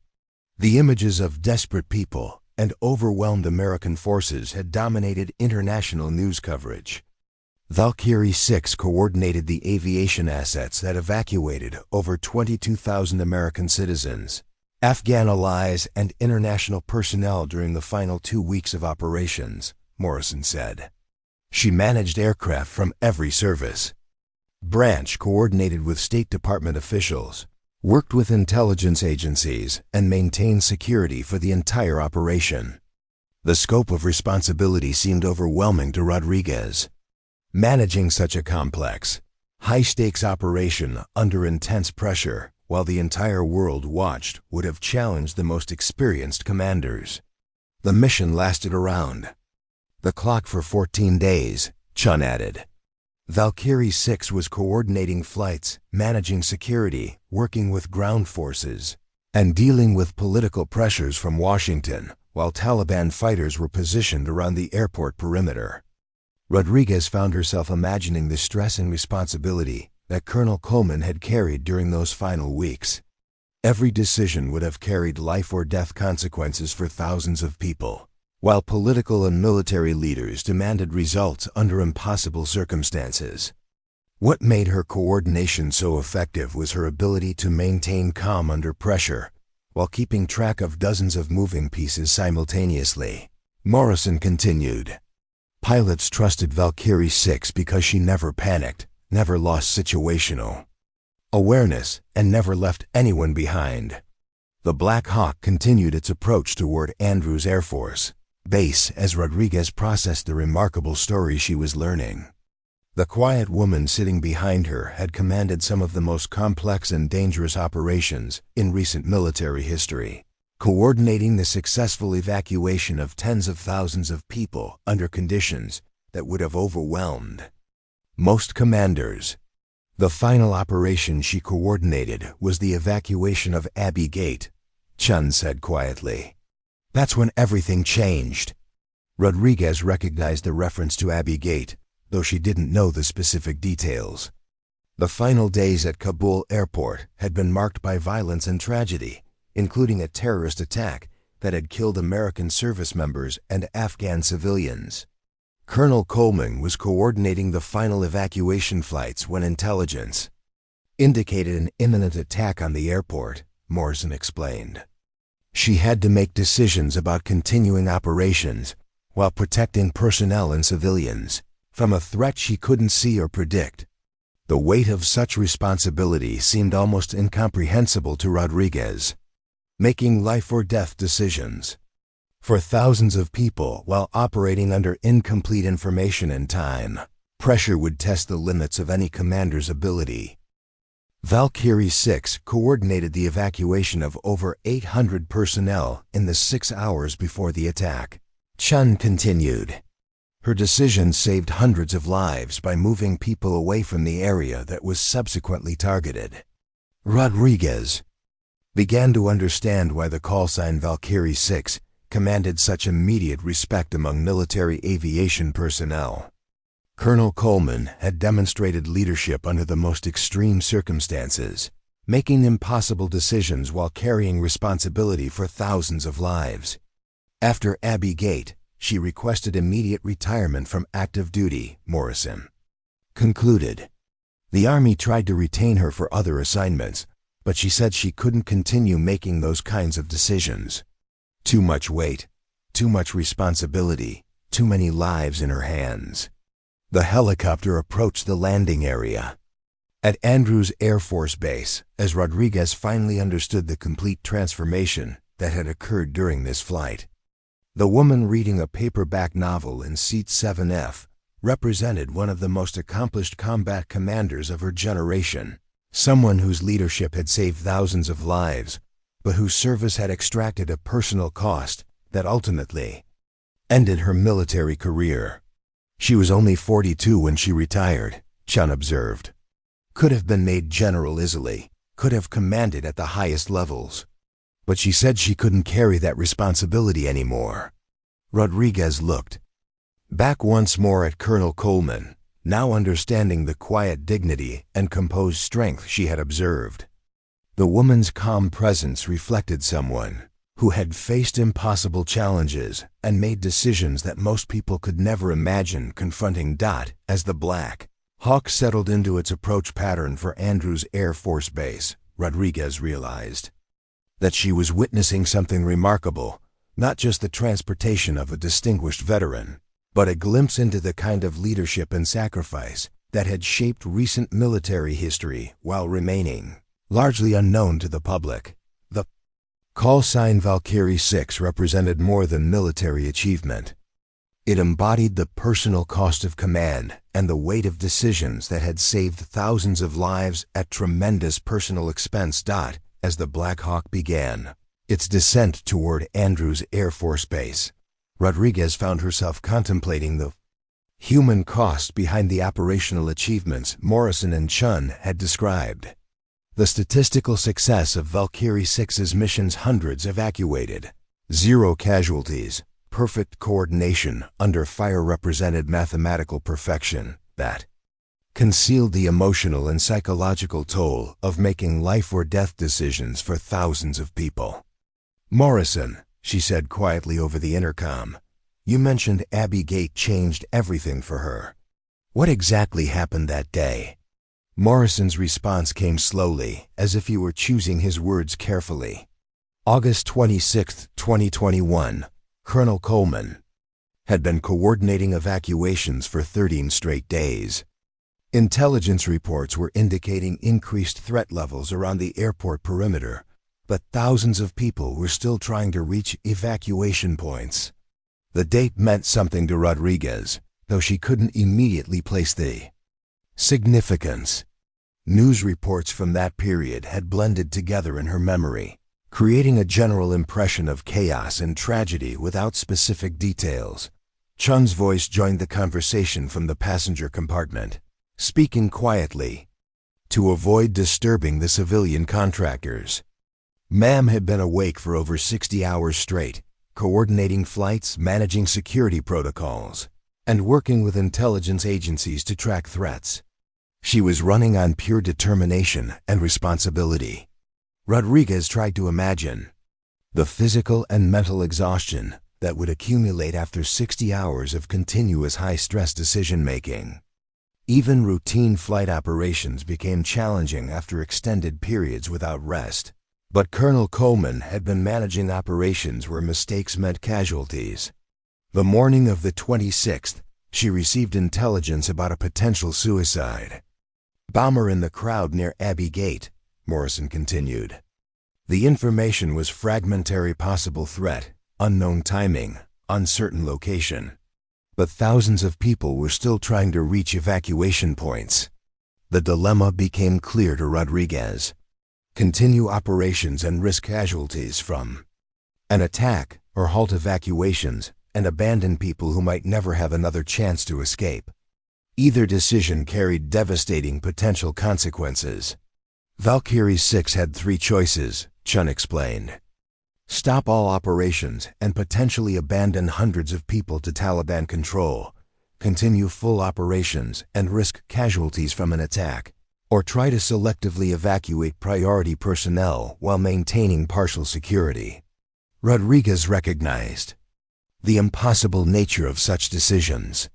The images of desperate people and overwhelmed American forces had dominated international news coverage. Valkyrie 6 coordinated the aviation assets that evacuated over 22,000 American citizens, Afghan allies, and international personnel during the final 2 weeks of operations, Morrison said. She managed aircraft from every service branch, coordinated with State Department officials, worked with intelligence agencies, and maintained security for the entire operation. The scope of responsibility seemed overwhelming to Rodriguez. Managing such a complex, high-stakes operation under intense pressure while the entire world watched would have challenged the most experienced commanders. The mission lasted around the clock for 14 days, Chun added. Valkyrie 6 was coordinating flights, managing security, working with ground forces, and dealing with political pressures from Washington, while Taliban fighters were positioned around the airport perimeter. Rodriguez found herself imagining the stress and responsibility that Colonel Coleman had carried during those final weeks. Every decision would have carried life or death consequences for thousands of people, while political and military leaders demanded results under impossible circumstances. What made her coordination so effective was her ability to maintain calm under pressure, while keeping track of dozens of moving pieces simultaneously. Morrison continued. Pilots trusted Valkyrie 6 because she never panicked, never lost situational awareness, and never left anyone behind. The Black Hawk continued its approach toward Andrews Air Force Base as Rodriguez processed the remarkable story she was learning. The quiet woman sitting behind her had commanded some of the most complex and dangerous operations in recent military history, coordinating the successful evacuation of tens of thousands of people under conditions that would have overwhelmed most commanders. The final operation she coordinated was the evacuation of Abbey Gate, Chun said quietly. That's when everything changed. Rodriguez recognized the reference to Abbey Gate, though she didn't know the specific details. The final days at Kabul airport had been marked by violence and tragedy, including a terrorist attack that had killed American service members and Afghan civilians. Colonel Coleman was coordinating the final evacuation flights when intelligence indicated an imminent attack on the airport, Morrison explained. She had to make decisions about continuing operations while protecting personnel and civilians from a threat she couldn't see or predict. The weight of such responsibility seemed almost incomprehensible to Rodriguez. Making life or death decisions for thousands of people while operating under incomplete information and time. Pressure would test the limits of any commander's ability. Valkyrie 6 coordinated the evacuation of over 800 personnel in the 6 hours before the attack. Chun continued. Her decision saved hundreds of lives by moving people away from the area that was subsequently targeted. Rodriguez began to understand why the call sign Valkyrie 6 commanded such immediate respect among military aviation personnel. Colonel Coleman had demonstrated leadership under the most extreme circumstances, making impossible decisions while carrying responsibility for thousands of lives. After Abbey Gate, she requested immediate retirement from active duty, Morrison concluded. The Army tried to retain her for other assignments, but she said she couldn't continue making those kinds of decisions. Too much weight, too much responsibility, too many lives in her hands. The helicopter approached the landing area at Andrews Air Force Base as Rodriguez finally understood the complete transformation that had occurred during this flight. The woman reading a paperback novel in seat 7F represented one of the most accomplished combat commanders of her generation, Someone whose leadership had saved thousands of lives, but whose service had extracted a personal cost that ultimately ended her military career. She was only 42 when she retired, Chun observed. Could have been made general easily, could have commanded at the highest levels. But she said she couldn't carry that responsibility anymore. Rodriguez looked back once more at Colonel Coleman, now understanding the quiet dignity and composed strength she had observed. The woman's calm presence reflected someone who had faced impossible challenges and made decisions that most people could never imagine confronting. As the Black Hawk settled into its approach pattern for Andrews Air Force Base, Rodriguez realized that she was witnessing something remarkable, not just the transportation of a distinguished veteran, but a glimpse into the kind of leadership and sacrifice that had shaped recent military history while remaining largely unknown to the public. The call sign Valkyrie 6 represented more than military achievement. It embodied the personal cost of command and the weight of decisions that had saved thousands of lives at tremendous personal expense. As the Black Hawk began its descent toward Andrews Air Force Base, Rodriguez found herself contemplating the human cost behind the operational achievements Morrison and Chun had described. The statistical success of Valkyrie 6's missions: hundreds evacuated, 0 casualties, perfect coordination under fire represented mathematical perfection that concealed the emotional and psychological toll of making life or death decisions for thousands of people. "Morrison," she said quietly over the intercom, "you mentioned Abbey Gate changed everything for her. What exactly happened that day?" Morrison's response came slowly, as if he were choosing his words carefully. August 26, 2021, Colonel Coleman had been coordinating evacuations for 13 straight days. Intelligence reports were indicating increased threat levels around the airport perimeter, but thousands of people were still trying to reach evacuation points. The date meant something to Rodriguez, though she couldn't immediately place the significance. News reports from that period had blended together in her memory, creating a general impression of chaos and tragedy without specific details. Chun's voice joined the conversation from the passenger compartment, speaking quietly to avoid disturbing the civilian contractors. Ma'am had been awake for over 60 hours straight, coordinating flights, managing security protocols, and working with intelligence agencies to track threats. She was running on pure determination and responsibility. Rodriguez tried to imagine the physical and mental exhaustion that would accumulate after 60 hours of continuous high-stress decision-making. Even routine flight operations became challenging after extended periods without rest. But Colonel Coleman had been managing operations where mistakes meant casualties. The morning of the 26th, she received intelligence about a potential suicide bomber in the crowd near Abbey Gate, Morrison continued. The information was fragmentary: possible threat, unknown timing, uncertain location. But thousands of people were still trying to reach evacuation points. The dilemma became clear to Rodriguez. Continue operations and risk casualties from an attack, or halt evacuations and abandon people who might never have another chance to escape. Either decision carried devastating potential consequences. Valkyrie 6 had 3 choices, Chun explained. Stop all operations and potentially abandon hundreds of people to Taliban control, continue full operations and risk casualties from an attack, or try to selectively evacuate priority personnel while maintaining partial security. Rodriguez recognized the impossible nature of such decisions.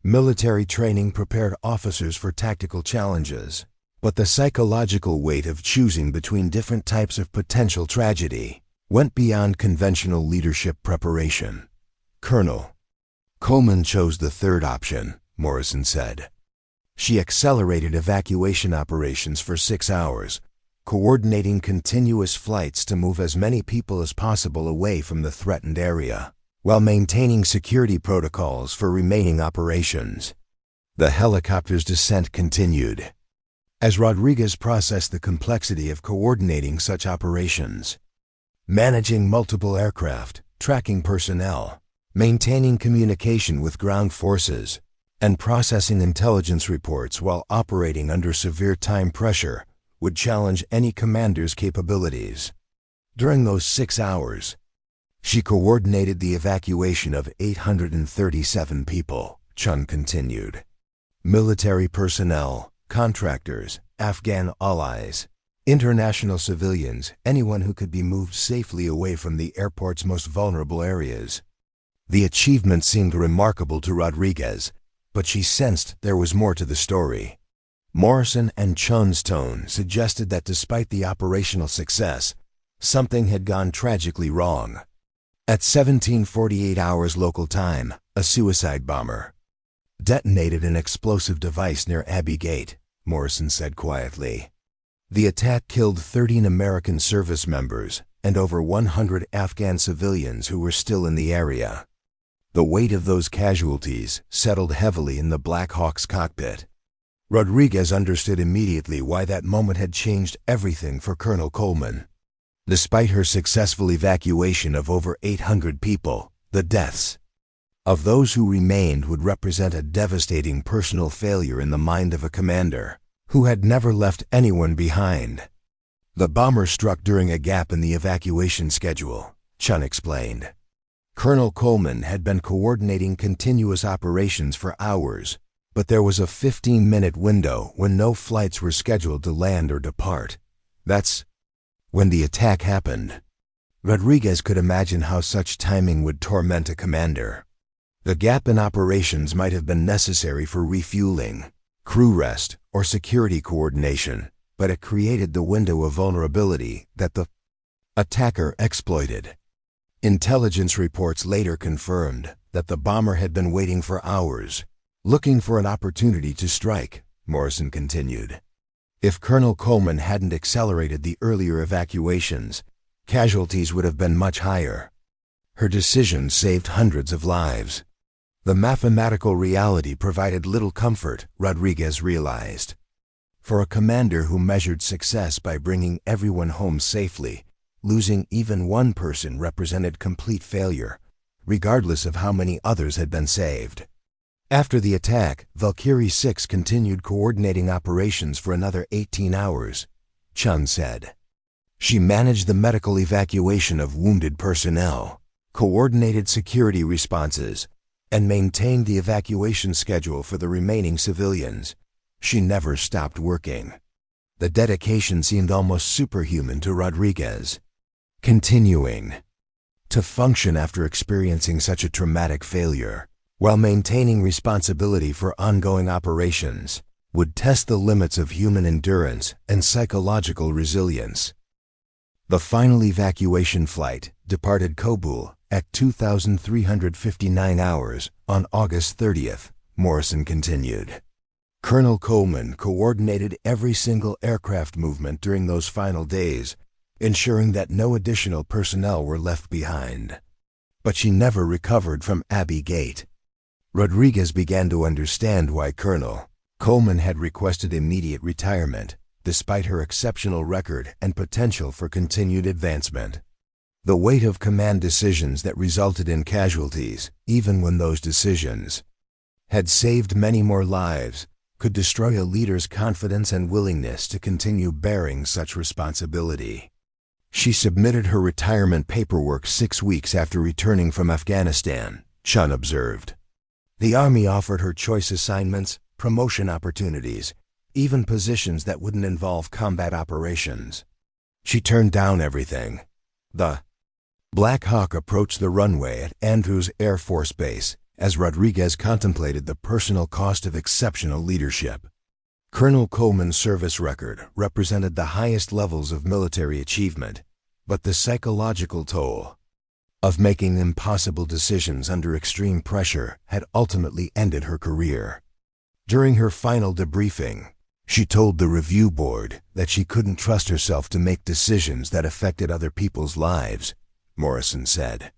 Military training prepared officers for tactical challenges, but the psychological weight of choosing between different types of potential tragedy went beyond conventional leadership preparation. Colonel Coleman chose the third option, Morrison said. She accelerated evacuation operations for 6 hours, coordinating continuous flights to move as many people as possible away from the threatened area, while maintaining security protocols for remaining operations. The helicopter's descent continued. As Rodriguez processed the complexity of coordinating such operations, managing multiple aircraft, tracking personnel, maintaining communication with ground forces, and processing intelligence reports while operating under severe time pressure would challenge any commander's capabilities. During those 6 hours, she coordinated the evacuation of 837 people, Chun continued. Military personnel, contractors, Afghan allies, international civilians, anyone who could be moved safely away from the airport's most vulnerable areas. The achievement seemed remarkable to Rodriguez, but she sensed there was more to the story. Morrison and Chun's tone suggested that despite the operational success, something had gone tragically wrong. At 17:48 hours local time, a suicide bomber detonated an explosive device near Abbey Gate, Morrison said quietly. The attack killed 13 American service members and over 100 Afghan civilians who were still in the area. The weight of those casualties settled heavily in the Black Hawk's cockpit. Rodriguez understood immediately why that moment had changed everything for Colonel Coleman. Despite her successful evacuation of over 800 people, the deaths of those who remained would represent a devastating personal failure in the mind of a commander who had never left anyone behind. The bomber struck during a gap in the evacuation schedule, Chun explained. Colonel Coleman had been coordinating continuous operations for hours, but there was a 15-minute window when no flights were scheduled to land or depart. That's when the attack happened. Rodriguez could imagine how such timing would torment a commander. The gap in operations might have been necessary for refueling, crew rest, or security coordination, but it created the window of vulnerability that the attacker exploited. Intelligence reports later confirmed that the bomber had been waiting for hours, looking for an opportunity to strike, Morrison continued. If Colonel Coleman hadn't accelerated the earlier evacuations, casualties would have been much higher. Her decision saved hundreds of lives. The mathematical reality provided little comfort, Rodriguez realized. For a commander who measured success by bringing everyone home safely, losing even one person represented complete failure, regardless of how many others had been saved. After the attack, Valkyrie 6 continued coordinating operations for another 18 hours, Chun said. She managed the medical evacuation of wounded personnel, coordinated security responses, and maintained the evacuation schedule for the remaining civilians. She never stopped working. The dedication seemed almost superhuman to Rodriguez. Continuing to function after experiencing such a traumatic failure, while maintaining responsibility for ongoing operations, would test the limits of human endurance and psychological resilience. The final evacuation flight departed Kabul at 2,359 hours on August 30th, Morrison continued. Colonel Coleman coordinated every single aircraft movement during those final days, ensuring that no additional personnel were left behind. But she never recovered from Abbey Gate. Rodriguez began to understand why Colonel Coleman had requested immediate retirement, despite her exceptional record and potential for continued advancement. The weight of command decisions that resulted in casualties, even when those decisions had saved many more lives, could destroy a leader's confidence and willingness to continue bearing such responsibility. She submitted her retirement paperwork 6 weeks after returning from Afghanistan, Chun observed. The Army offered her choice assignments, promotion opportunities, even positions that wouldn't involve combat operations. She turned down everything. The Black Hawk approached the runway at Andrews Air Force Base as Rodriguez contemplated the personal cost of exceptional leadership. Colonel Coleman's service record represented the highest levels of military achievement, but the psychological toll of making impossible decisions under extreme pressure had ultimately ended her career. During her final debriefing, she told the review board that she couldn't trust herself to make decisions that affected other people's lives, Morrison said.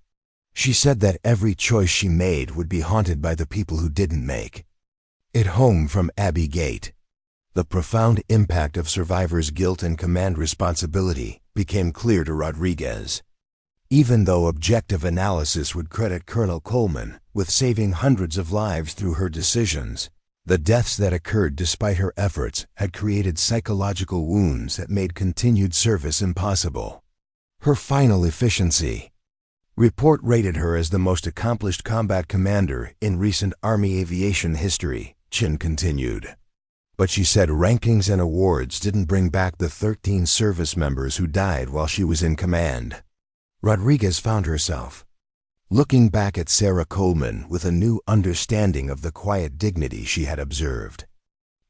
She said that every choice she made would be haunted by the people who didn't make it home from Abbey Gate. The profound impact of survivors' guilt and command responsibility became clear to Rodriguez. Even though objective analysis would credit Colonel Coleman with saving hundreds of lives through her decisions, the deaths that occurred despite her efforts had created psychological wounds that made continued service impossible. Her final efficiency report rated her as the most accomplished combat commander in recent Army aviation history, Chin continued. But she said rankings and awards didn't bring back the 13 service members who died while she was in command. Rodriguez found herself looking back at Sarah Coleman with a new understanding of the quiet dignity she had observed.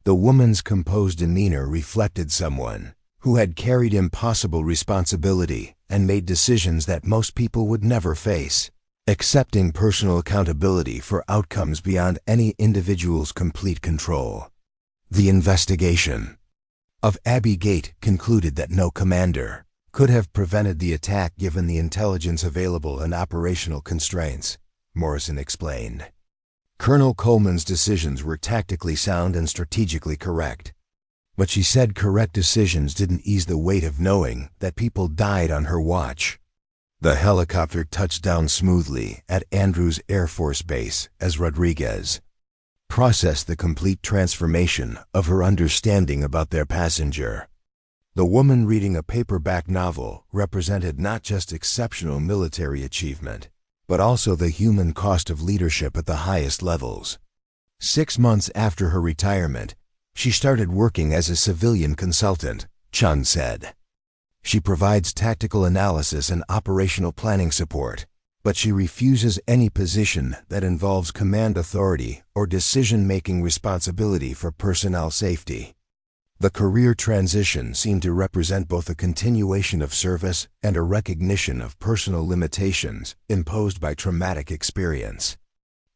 The woman's composed demeanor reflected someone who had carried impossible responsibility and made decisions that most people would never face, accepting personal accountability for outcomes beyond any individual's complete control. The investigation of Abbey Gate concluded that no commander could have prevented the attack given the intelligence available and operational constraints, Morrison explained. Colonel Coleman's decisions were tactically sound and strategically correct. But she said correct decisions didn't ease the weight of knowing that people died on her watch. The helicopter touched down smoothly at Andrews Air Force Base as Rodriguez processed the complete transformation of her understanding about their passenger. The woman reading a paperback novel represented not just exceptional military achievement, but also the human cost of leadership at the highest levels. 6 months after her retirement, she started working as a civilian consultant, Chun said. She provides tactical analysis and operational planning support, but she refuses any position that involves command authority or decision-making responsibility for personnel safety. The career transition seemed to represent both a continuation of service and a recognition of personal limitations imposed by traumatic experience.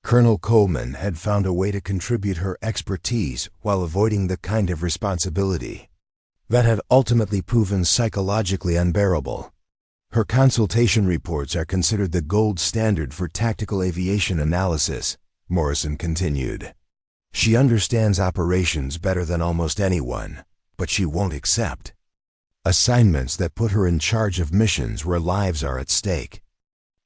Colonel Coleman had found a way to contribute her expertise while avoiding the kind of responsibility that had ultimately proven psychologically unbearable. Her consultation reports are considered the gold standard for tactical aviation analysis, Morrison continued. She understands operations better than almost anyone, but she won't accept assignments that put her in charge of missions where lives are at stake.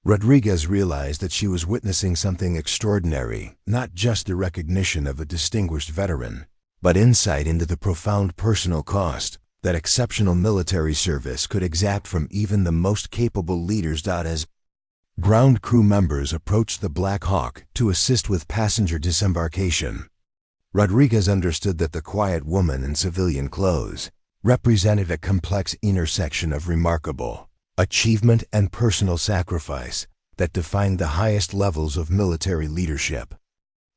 Rodriguez realized that she was witnessing something extraordinary, not just the recognition of a distinguished veteran, but insight into the profound personal cost that exceptional military service could exact from even the most capable leaders. As ground crew members approached the Black Hawk to assist with passenger disembarkation, Rodriguez understood that the quiet woman in civilian clothes represented a complex intersection of remarkable achievement and personal sacrifice that defined the highest levels of military leadership.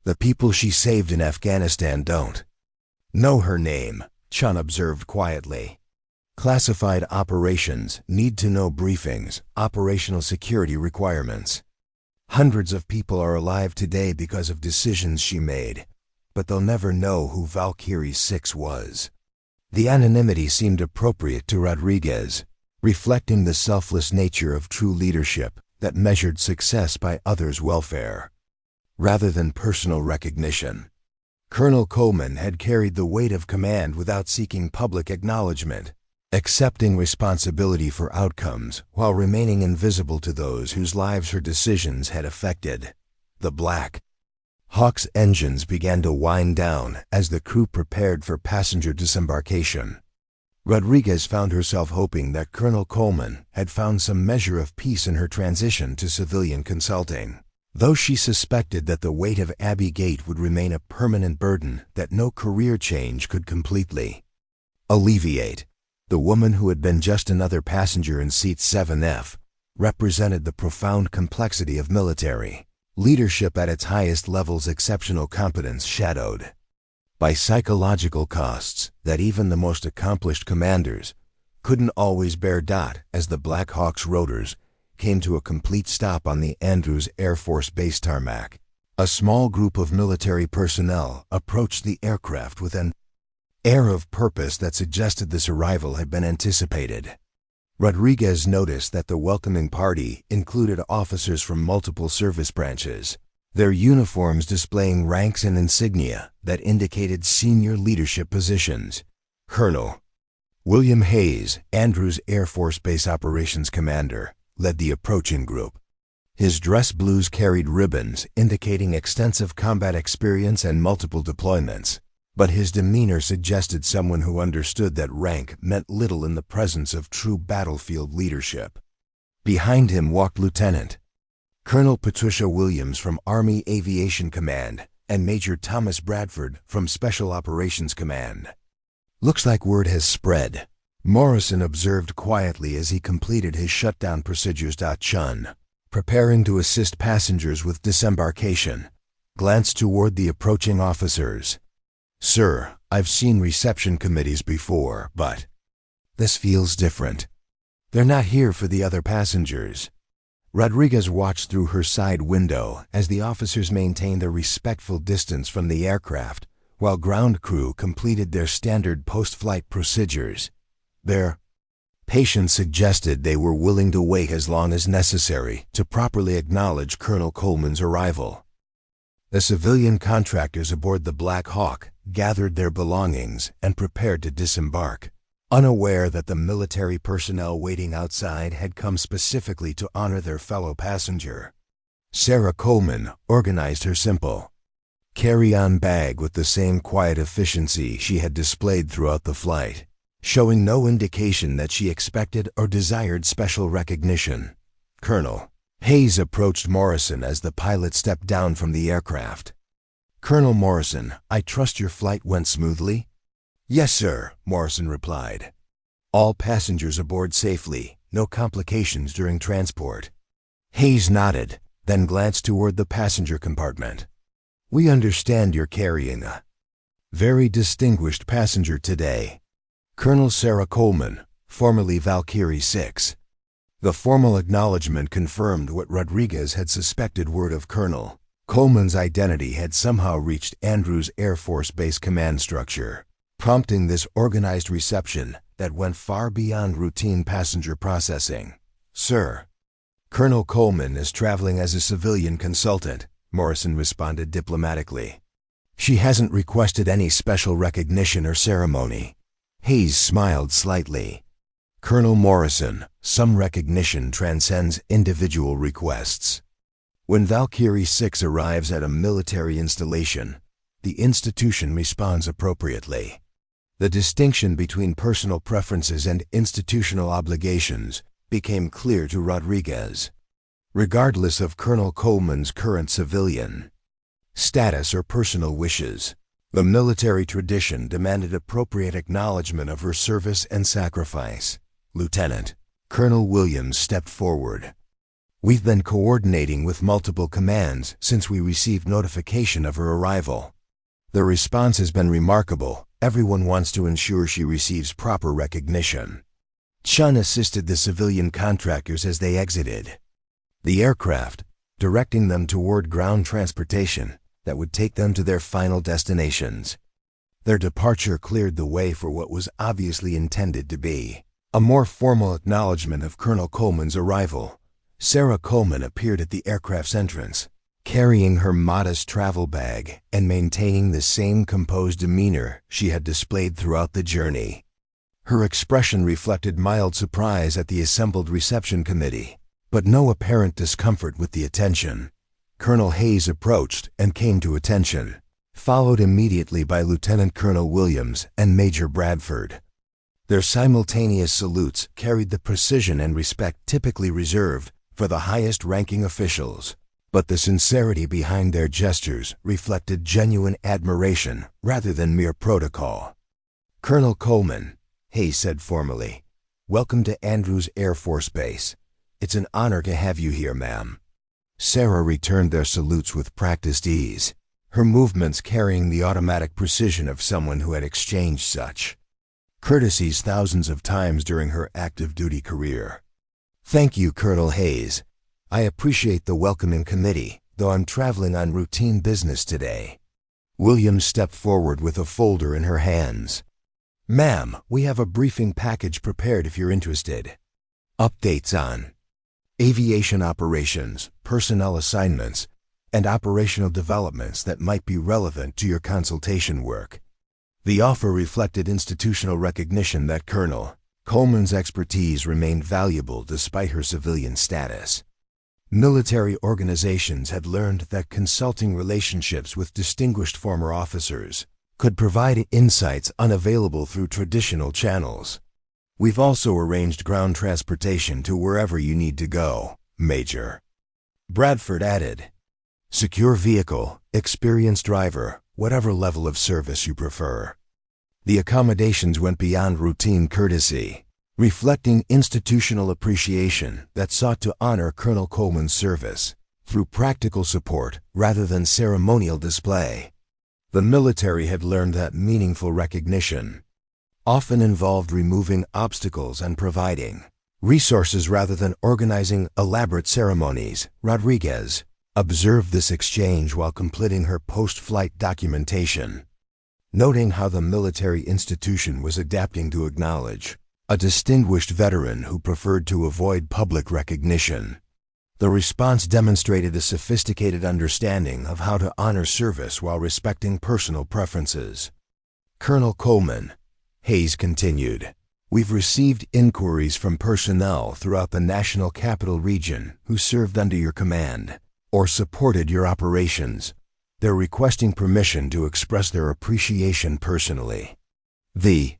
The people she saved in Afghanistan don't know her name, Chun observed quietly. Classified operations need to know briefings, operational security requirements. Hundreds of people are alive today because of decisions she made, but they'll never know who Valkyrie 6 was. The anonymity seemed appropriate to Rodriguez, reflecting the selfless nature of true leadership that measured success by others' welfare, rather than personal recognition. Colonel Coleman had carried the weight of command without seeking public acknowledgement, accepting responsibility for outcomes while remaining invisible to those whose lives her decisions had affected. The Black Hawk's engines began to wind down as the crew prepared for passenger disembarkation. Rodriguez found herself hoping that Colonel Coleman had found some measure of peace in her transition to civilian consulting, though she suspected that the weight of Abbey Gate would remain a permanent burden that no career change could completely alleviate. The woman who had been just another passenger in seat 7F represented the profound complexity of military leadership at its highest levels. Exceptional competence shadowed by psychological costs that even the most accomplished commanders couldn't always bear. As the Black Hawk's rotors came to a complete stop on the Andrews Air Force Base tarmac, a small group of military personnel approached the aircraft with an air of purpose that suggested this arrival had been anticipated. Rodriguez noticed that the welcoming party included officers from multiple service branches, their uniforms displaying ranks and insignia that indicated senior leadership positions. Colonel William Hayes, Andrews Air Force Base Operations Commander, led the approaching group. His dress blues carried ribbons indicating extensive combat experience and multiple deployments, but his demeanor suggested someone who understood that rank meant little in the presence of true battlefield leadership. Behind him walked Lieutenant Colonel Patricia Williams from Army Aviation Command and Major Thomas Bradford from Special Operations Command. "Looks like word has spread," Morrison observed quietly as he completed his shutdown procedures. Chun, preparing to assist passengers with disembarkation, glanced toward the approaching officers. "Sir, I've seen reception committees before, but this feels different. They're not here for the other passengers." Rodriguez watched through her side window as the officers maintained a respectful distance from the aircraft, while ground crew completed their standard post-flight procedures. Their patience suggested they were willing to wait as long as necessary to properly acknowledge Colonel Coleman's arrival. The civilian contractors aboard the Black Hawk gathered their belongings and prepared to disembark, unaware that the military personnel waiting outside had come specifically to honor their fellow passenger. Sarah Coleman organized her simple carry-on bag with the same quiet efficiency she had displayed throughout the flight, showing no indication that she expected or desired special recognition. Colonel Hayes approached Morrison as the pilot stepped down from the aircraft. "Colonel Morrison, I trust your flight went smoothly?" "Yes, sir," Morrison replied. "All passengers aboard safely, no complications during transport?" Hayes nodded, then glanced toward the passenger compartment. "We understand you're carrying a very distinguished passenger today. Colonel Sarah Coleman, formerly Valkyrie 6. The formal acknowledgement confirmed what Rodriguez had suspected. Word of Colonel Coleman's identity had somehow reached Andrews Air Force Base command structure, prompting this organized reception that went far beyond routine passenger processing. "Sir, Colonel Coleman is traveling as a civilian consultant," Morrison responded diplomatically. "She hasn't requested any special recognition or ceremony." Hayes smiled slightly. "Colonel Morrison, some recognition transcends individual requests. When Valkyrie 6 arrives at a military installation, the institution responds appropriately. The distinction between personal preferences and institutional obligations became clear to Rodriguez. Regardless of Colonel Coleman's current civilian status or personal wishes, the military tradition demanded appropriate acknowledgement of her service and sacrifice. Lieutenant Colonel Williams stepped forward. "We've been coordinating with multiple commands since we received notification of her arrival. The response has been remarkable. Everyone wants to ensure she receives proper recognition." Chun assisted the civilian contractors as they exited the aircraft, directing them toward ground transportation that would take them to their final destinations. Their departure cleared the way for what was obviously intended to be a more formal acknowledgement of Colonel Coleman's arrival. Sarah Coleman appeared at the aircraft's entrance, carrying her modest travel bag and maintaining the same composed demeanor she had displayed throughout the journey. Her expression reflected mild surprise at the assembled reception committee, but no apparent discomfort with the attention. Colonel Hayes approached and came to attention, followed immediately by Lieutenant Colonel Williams and Major Bradford. Their simultaneous salutes carried the precision and respect typically reserved for the highest-ranking officials, but the sincerity behind their gestures reflected genuine admiration rather than mere protocol. "Colonel Coleman," Hayes said formally, "welcome to Andrews Air Force Base. It's an honor to have you here, ma'am." Sarah returned their salutes with practiced ease, her movements carrying the automatic precision of someone who had exchanged such courtesies thousands of times during her active duty career. "Thank you, Colonel Hayes. I appreciate the welcoming committee, though I'm traveling on routine business today." Williams stepped forward with a folder in her hands. "Ma'am, we have a briefing package prepared if you're interested. Updates on aviation operations, personnel assignments, and operational developments that might be relevant to your consultation work. The offer reflected institutional recognition that Colonel Coleman's expertise remained valuable despite her civilian status. Military organizations had learned that consulting relationships with distinguished former officers could provide insights unavailable through traditional channels. We've also arranged ground transportation to wherever you need to go, Major Bradford added. Secure vehicle, experienced driver, whatever level of service you prefer. The accommodations went beyond routine courtesy, reflecting institutional appreciation that sought to honor Colonel Coleman's service through practical support rather than ceremonial display. The military had learned that meaningful recognition often involved removing obstacles and providing resources rather than organizing elaborate ceremonies. Rodriguez observed this exchange while completing her post-flight documentation, noting how the military institution was adapting to acknowledge a distinguished veteran who preferred to avoid public recognition. The response demonstrated a sophisticated understanding of how to honor service while respecting personal preferences. Colonel Coleman, Hayes continued, we've received inquiries from personnel throughout the National Capital Region who served under your command or supported your operations. They're requesting permission to express their appreciation personally. The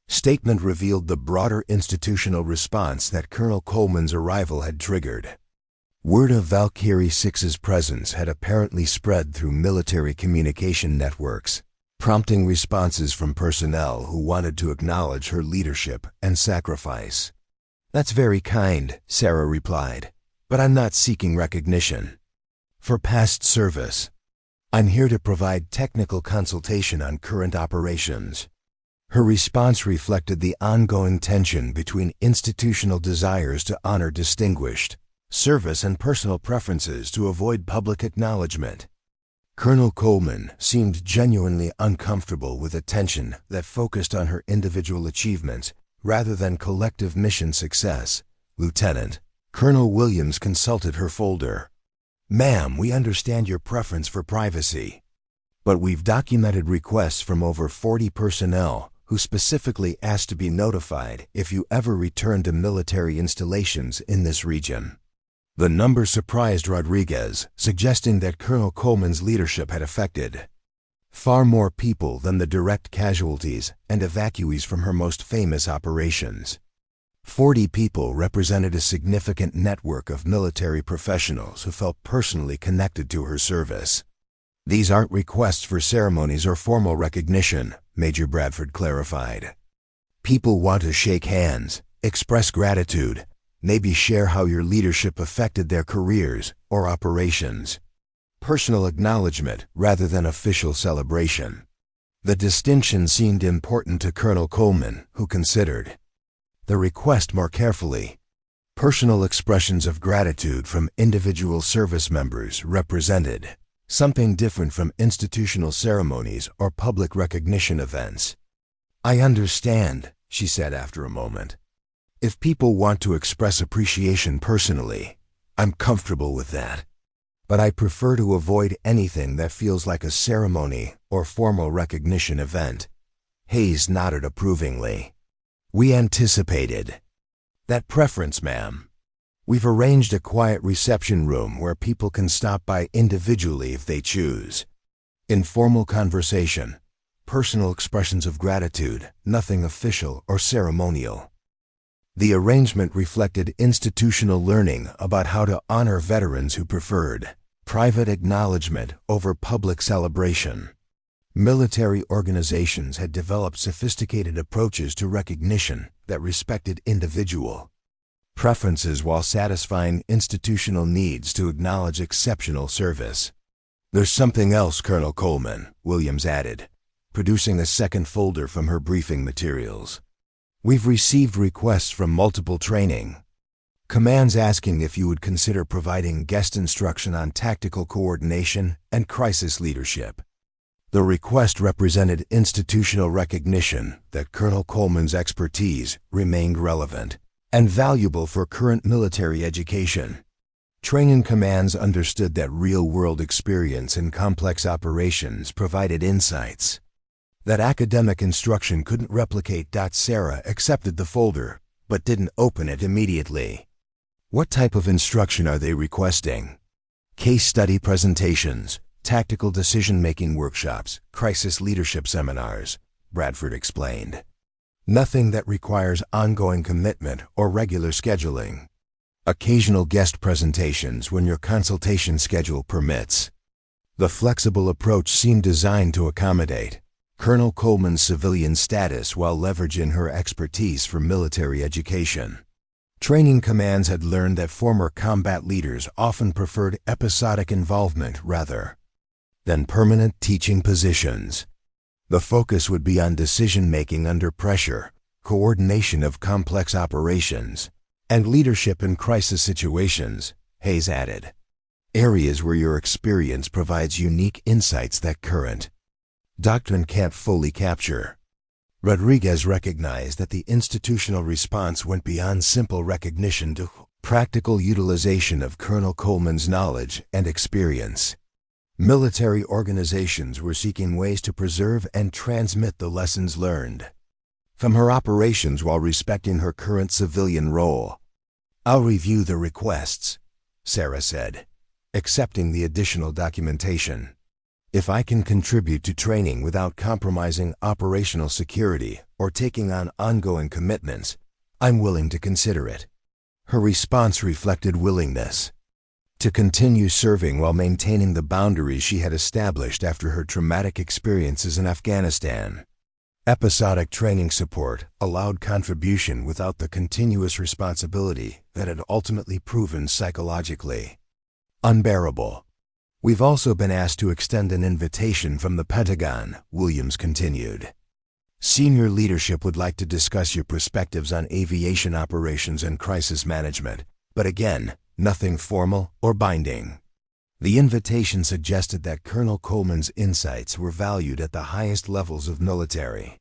statement revealed the broader institutional response that Colonel Coleman's arrival had triggered. Word of Valkyrie 6's presence had apparently spread through military communication networks, prompting responses from personnel who wanted to acknowledge her leadership and sacrifice. That's very kind, Sarah replied, but I'm not seeking recognition for past service. I'm here to provide technical consultation on current operations. Her response reflected the ongoing tension between institutional desires to honor distinguished service and personal preferences to avoid public acknowledgement. Colonel Coleman seemed genuinely uncomfortable with a tension that focused on her individual achievements rather than collective mission success. Lieutenant Colonel Williams consulted her folder. Ma'am, we understand your preference for privacy, but we've documented requests from over 40 personnel who specifically asked to be notified if you ever return to military installations in this region. The number surprised Rodriguez, suggesting that Colonel Coleman's leadership had affected far more people than the direct casualties and evacuees from her most famous operations. 40 people represented a significant network of military professionals who felt personally connected to her service. These aren't requests for ceremonies or formal recognition, Major Bradford clarified. People want to shake hands, express gratitude, maybe share how your leadership affected their careers or operations. Personal acknowledgement rather than official celebration. The distinction seemed important to Colonel Coleman, who considered the request more carefully. Personal expressions of gratitude from individual service members represented something different from institutional ceremonies or public recognition events. I understand, she said after a moment. If people want to express appreciation personally, I'm comfortable with that. But I prefer to avoid anything that feels like a ceremony or formal recognition event. Hayes nodded approvingly. We anticipated that preference, ma'am. We've arranged a quiet reception room where people can stop by individually if they choose. Informal conversation, personal expressions of gratitude, nothing official or ceremonial. The arrangement reflected institutional learning about how to honor veterans who preferred private acknowledgement over public celebration. Military organizations had developed sophisticated approaches to recognition that respected individual preferences while satisfying institutional needs to acknowledge exceptional service. There's something else, Colonel Coleman, Williams added, producing a second folder from her briefing materials. We've received requests from multiple training commands asking if you would consider providing guest instruction on tactical coordination and crisis leadership. The request represented institutional recognition that Colonel Coleman's expertise remained relevant and valuable for current military education. Training commands understood that real-world experience in complex operations provided insights that academic instruction couldn't replicate. Sarah accepted the folder, but didn't open it immediately. What type of instruction are they requesting? Case study presentations, tactical decision-making workshops, crisis leadership seminars, Bradford explained. Nothing that requires ongoing commitment or regular scheduling. Occasional guest presentations when your consultation schedule permits. The flexible approach seemed designed to accommodate Colonel Coleman's civilian status while leveraging her expertise from military education. Training commands had learned that former combat leaders often preferred episodic involvement rather than permanent teaching positions. The focus would be on decision-making under pressure, coordination of complex operations, and leadership in crisis situations, Hayes added. Areas where your experience provides unique insights that current doctrine can't fully capture. Rodriguez recognized that the institutional response went beyond simple recognition to practical utilization of Colonel Coleman's knowledge and experience. Military organizations were seeking ways to preserve and transmit the lessons learned from her operations while respecting her current civilian role. "I'll review the requests," Sarah said, accepting the additional documentation. "If I can contribute to training without compromising operational security or taking on ongoing commitments, I'm willing to consider it." Her response reflected willingness to continue serving while maintaining the boundaries she had established after her traumatic experiences in Afghanistan. Episodic training support allowed contribution without the continuous responsibility that had ultimately proven psychologically unbearable. "We've also been asked to extend an invitation from the Pentagon," Williams continued. "Senior leadership would like to discuss your perspectives on aviation operations and crisis management, but again, nothing formal or binding." The invitation suggested that Colonel Coleman's insights were valued at the highest levels of military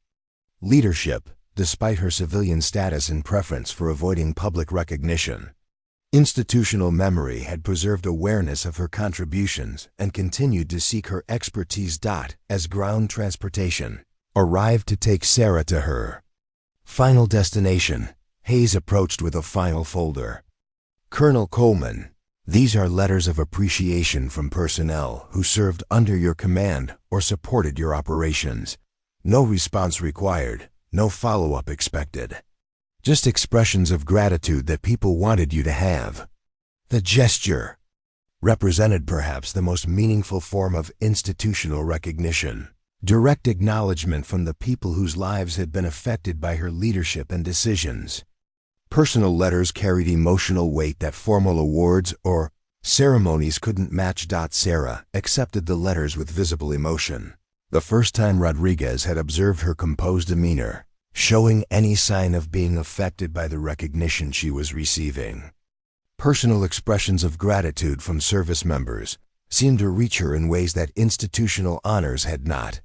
leadership, despite her civilian status and preference for avoiding public recognition. Institutional memory had preserved awareness of her contributions and continued to seek her expertise. As ground transportation arrived to take Sarah to her final destination, Hayes approached with a final folder. "Colonel Coleman, these are letters of appreciation from personnel who served under your command or supported your operations. No response required, no follow-up expected. Just expressions of gratitude that people wanted you to have." The gesture represented perhaps the most meaningful form of institutional recognition. Direct acknowledgement from the people whose lives had been affected by her leadership and decisions. Personal letters carried emotional weight that formal awards or ceremonies couldn't match. Sarah accepted the letters with visible emotion. The first time Rodriguez had observed her composed demeanor, showing any sign of being affected by the recognition she was receiving. Personal expressions of gratitude from service members seemed to reach her in ways that institutional honors had not.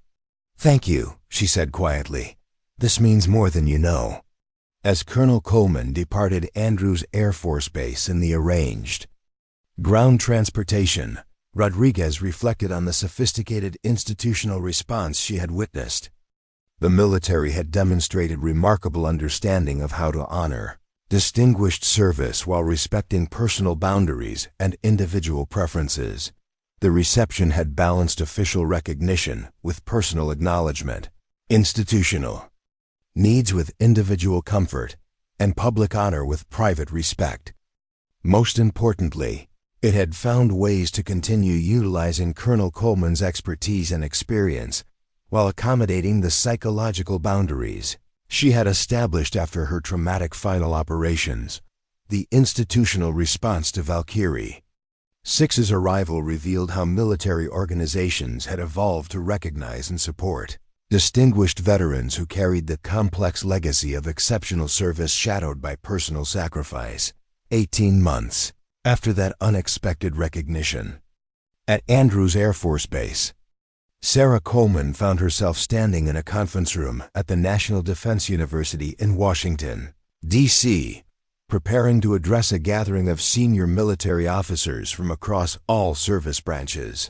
"Thank you," she said quietly. "This means more than you know." As Colonel Coleman departed Andrews Air Force Base in the arranged ground transportation, Rodriguez reflected on the sophisticated institutional response she had witnessed. The military had demonstrated remarkable understanding of how to honor distinguished service while respecting personal boundaries and individual preferences. The reception had balanced official recognition with personal acknowledgement, institutional needs with individual comfort, and public honor with private respect. Most importantly, it had found ways to continue utilizing Colonel Coleman's expertise and experience while accommodating the psychological boundaries she had established after her traumatic final operations. The institutional response to Valkyrie 6's arrival revealed how military organizations had evolved to recognize and support distinguished veterans who carried the complex legacy of exceptional service shadowed by personal sacrifice. 18 months after that unexpected recognition, at Andrews Air Force Base, Sarah Coleman found herself standing in a conference room at the National Defense University in Washington, D.C., preparing to address a gathering of senior military officers from across all service branches.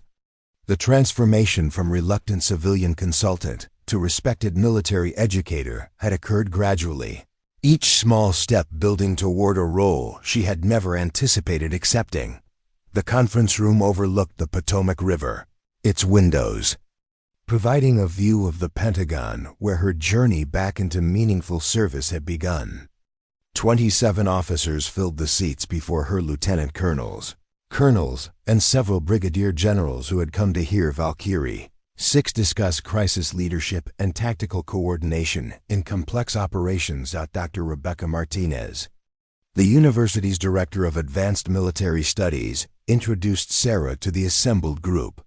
The transformation from reluctant civilian consultant to respected military educator had occurred gradually, each small step building toward a role she had never anticipated accepting. The conference room overlooked the Potomac River, its windows providing a view of the Pentagon where her journey back into meaningful service had begun. 27 officers filled the seats before her lieutenant colonels, and several brigadier generals who had come to hear Valkyrie. 6 discuss crisis leadership and tactical coordination in complex operations. Dr. Rebecca Martinez, the university's director of advanced military studies, introduced Sarah to the assembled group.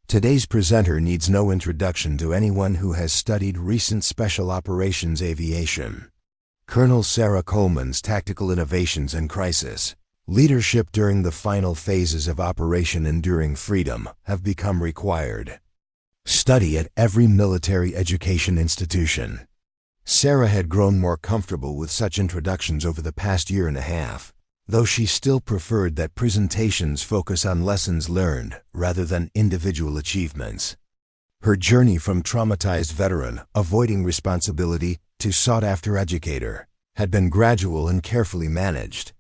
Today's presenter needs no introduction to anyone who has studied recent special operations aviation. Colonel Sarah Coleman's tactical innovations and crisis leadership during the final phases of Operation Enduring Freedom have become required study at every military education institution. Sarah had grown more comfortable with such introductions over the past year and a half, though she still preferred that presentations focus on lessons learned rather than individual achievements. Her journey from traumatized veteran avoiding responsibility to sought-after educator had been gradual and carefully managed.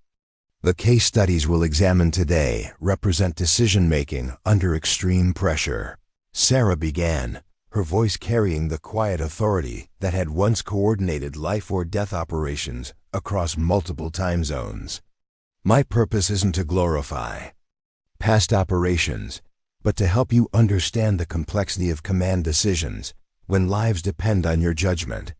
The case studies we'll examine today represent decision-making under extreme pressure. Sarah began, her voice carrying the quiet authority that had once coordinated life-or-death operations across multiple time zones. My purpose isn't to glorify past operations, but to help you understand the complexity of command decisions when lives depend on your judgment.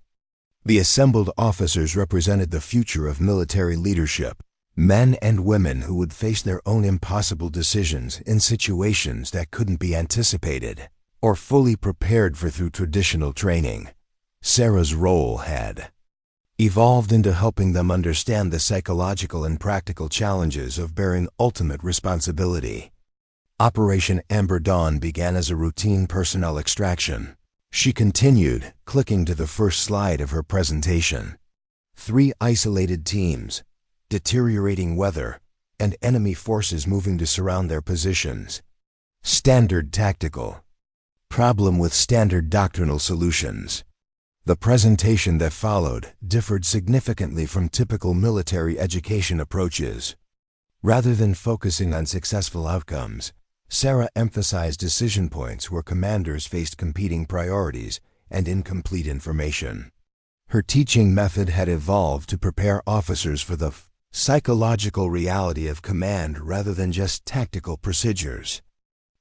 The assembled officers represented the future of military leadership, men and women who would face their own impossible decisions in situations that couldn't be anticipated or fully prepared for through traditional training. Sarah's role had evolved into helping them understand the psychological and practical challenges of bearing ultimate responsibility. Operation Amber Dawn began as a routine personnel extraction. She continued, clicking to the first slide of her presentation. 3 isolated teams, deteriorating weather, and enemy forces moving to surround their positions. Standard tactical. Problem with standard doctrinal solutions. The presentation that followed differed significantly from typical military education approaches. Rather than focusing on successful outcomes, Sarah emphasized decision points where commanders faced competing priorities and incomplete information. Her teaching method had evolved to prepare officers for the psychological reality of command rather than just tactical procedures.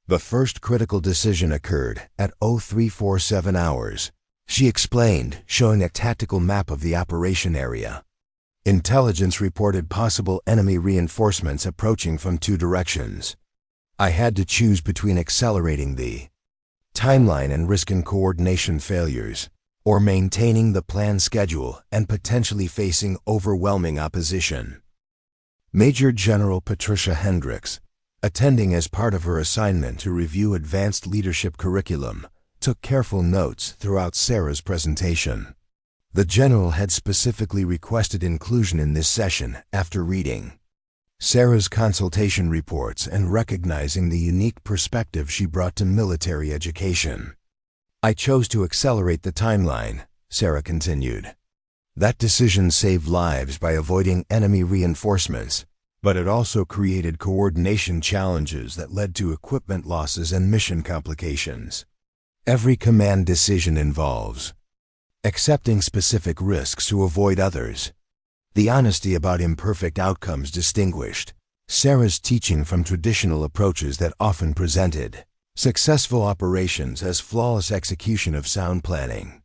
The first critical decision occurred at 0347 hours. She explained, showing a tactical map of the operation area. Intelligence reported possible enemy reinforcements approaching from 2 directions. I had to choose between accelerating the timeline and risking coordination failures, or maintaining the planned schedule and potentially facing overwhelming opposition. Major General Patricia Hendricks, attending as part of her assignment to review advanced leadership curriculum, took careful notes throughout Sarah's presentation. The general had specifically requested inclusion in this session after reading Sarah's consultation reports and recognizing the unique perspective she brought to military education. I chose to accelerate the timeline, Sarah continued. That decision saved lives by avoiding enemy reinforcements, but it also created coordination challenges that led to equipment losses and mission complications. Every command decision involves accepting specific risks to avoid others. The honesty about imperfect outcomes distinguished Sarah's teaching from traditional approaches that often presented successful operations as flawless execution of sound planning.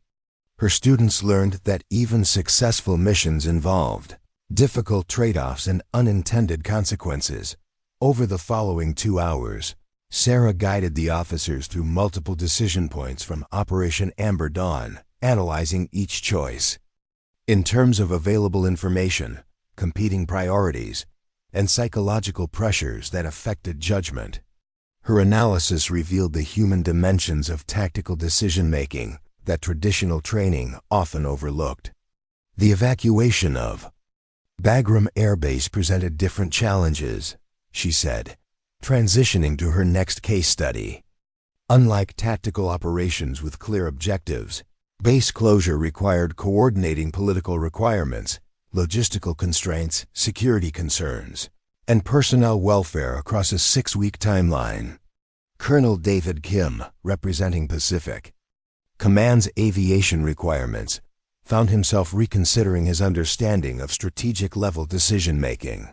Her students learned that even successful missions involved difficult trade-offs and unintended consequences. Over the following 2 hours, Sarah guided the officers through multiple decision points from Operation Amber Dawn, analyzing each choice in terms of available information, competing priorities, and psychological pressures that affected judgment. Her analysis revealed the human dimensions of tactical decision-making that traditional training often overlooked. The evacuation of Bagram Air Base presented different challenges, she said, transitioning to her next case study. Unlike tactical operations with clear objectives, base closure required coordinating political requirements, logistical constraints, security concerns, and personnel welfare across a 6-week timeline. Colonel David Kim, representing Pacific Command's aviation requirements, found himself reconsidering his understanding of strategic-level decision-making.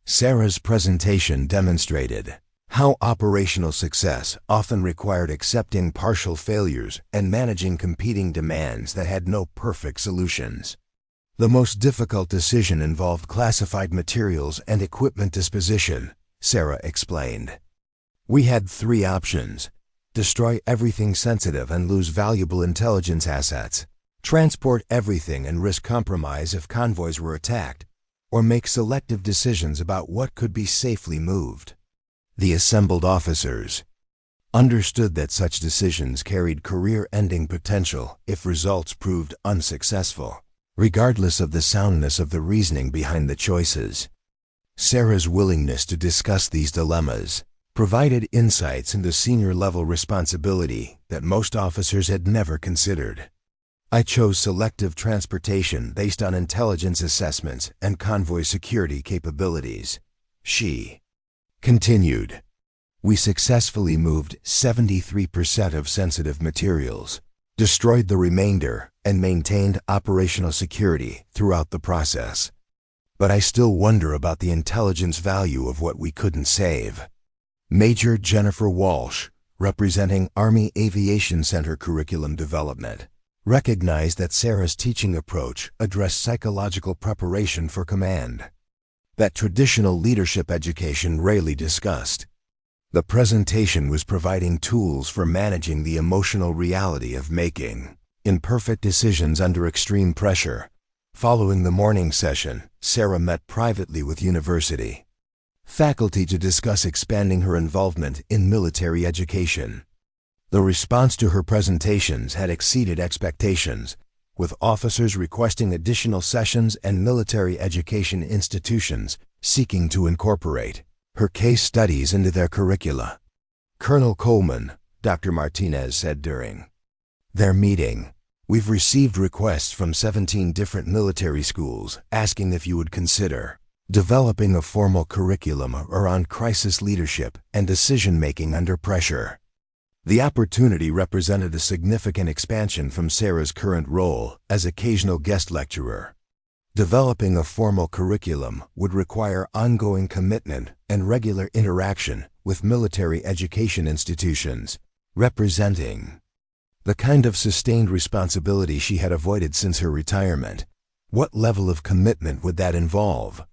Sarah's presentation demonstrated how operational success often required accepting partial failures and managing competing demands that had no perfect solutions. The most difficult decision involved classified materials and equipment disposition, Sarah explained. We had 3 options: destroy everything sensitive and lose valuable intelligence assets, transport everything and risk compromise if convoys were attacked, or make selective decisions about what could be safely moved. The assembled officers understood that such decisions carried career-ending potential if results proved unsuccessful, regardless of the soundness of the reasoning behind the choices. Sarah's willingness to discuss these dilemmas provided insights into senior-level responsibility that most officers had never considered. I chose selective transportation based on intelligence assessments and convoy security capabilities, she continued. We successfully moved 73% of sensitive materials, destroyed the remainder, and maintained operational security throughout the process. But I still wonder about the intelligence value of what we couldn't save. Major Jennifer Walsh, representing Army Aviation Center Curriculum Development, recognized that Sarah's teaching approach addressed psychological preparation for command, that traditional leadership education rarely discussed. The presentation was providing tools for managing the emotional reality of making imperfect decisions under extreme pressure. Following the morning session, Sarah met privately with university faculty to discuss expanding her involvement in military education. The response to her presentations had exceeded expectations, with officers requesting additional sessions and military education institutions seeking to incorporate her case studies into their curricula. Colonel Coleman, Dr. Martinez said during their meeting, "We've received requests from 17 different military schools asking if you would consider developing a formal curriculum around crisis leadership and decision-making under pressure." The opportunity represented a significant expansion from Sarah's current role as occasional guest lecturer. Developing a formal curriculum would require ongoing commitment and regular interaction with military education institutions, representing the kind of sustained responsibility she had avoided since her retirement. What level of commitment would that involve?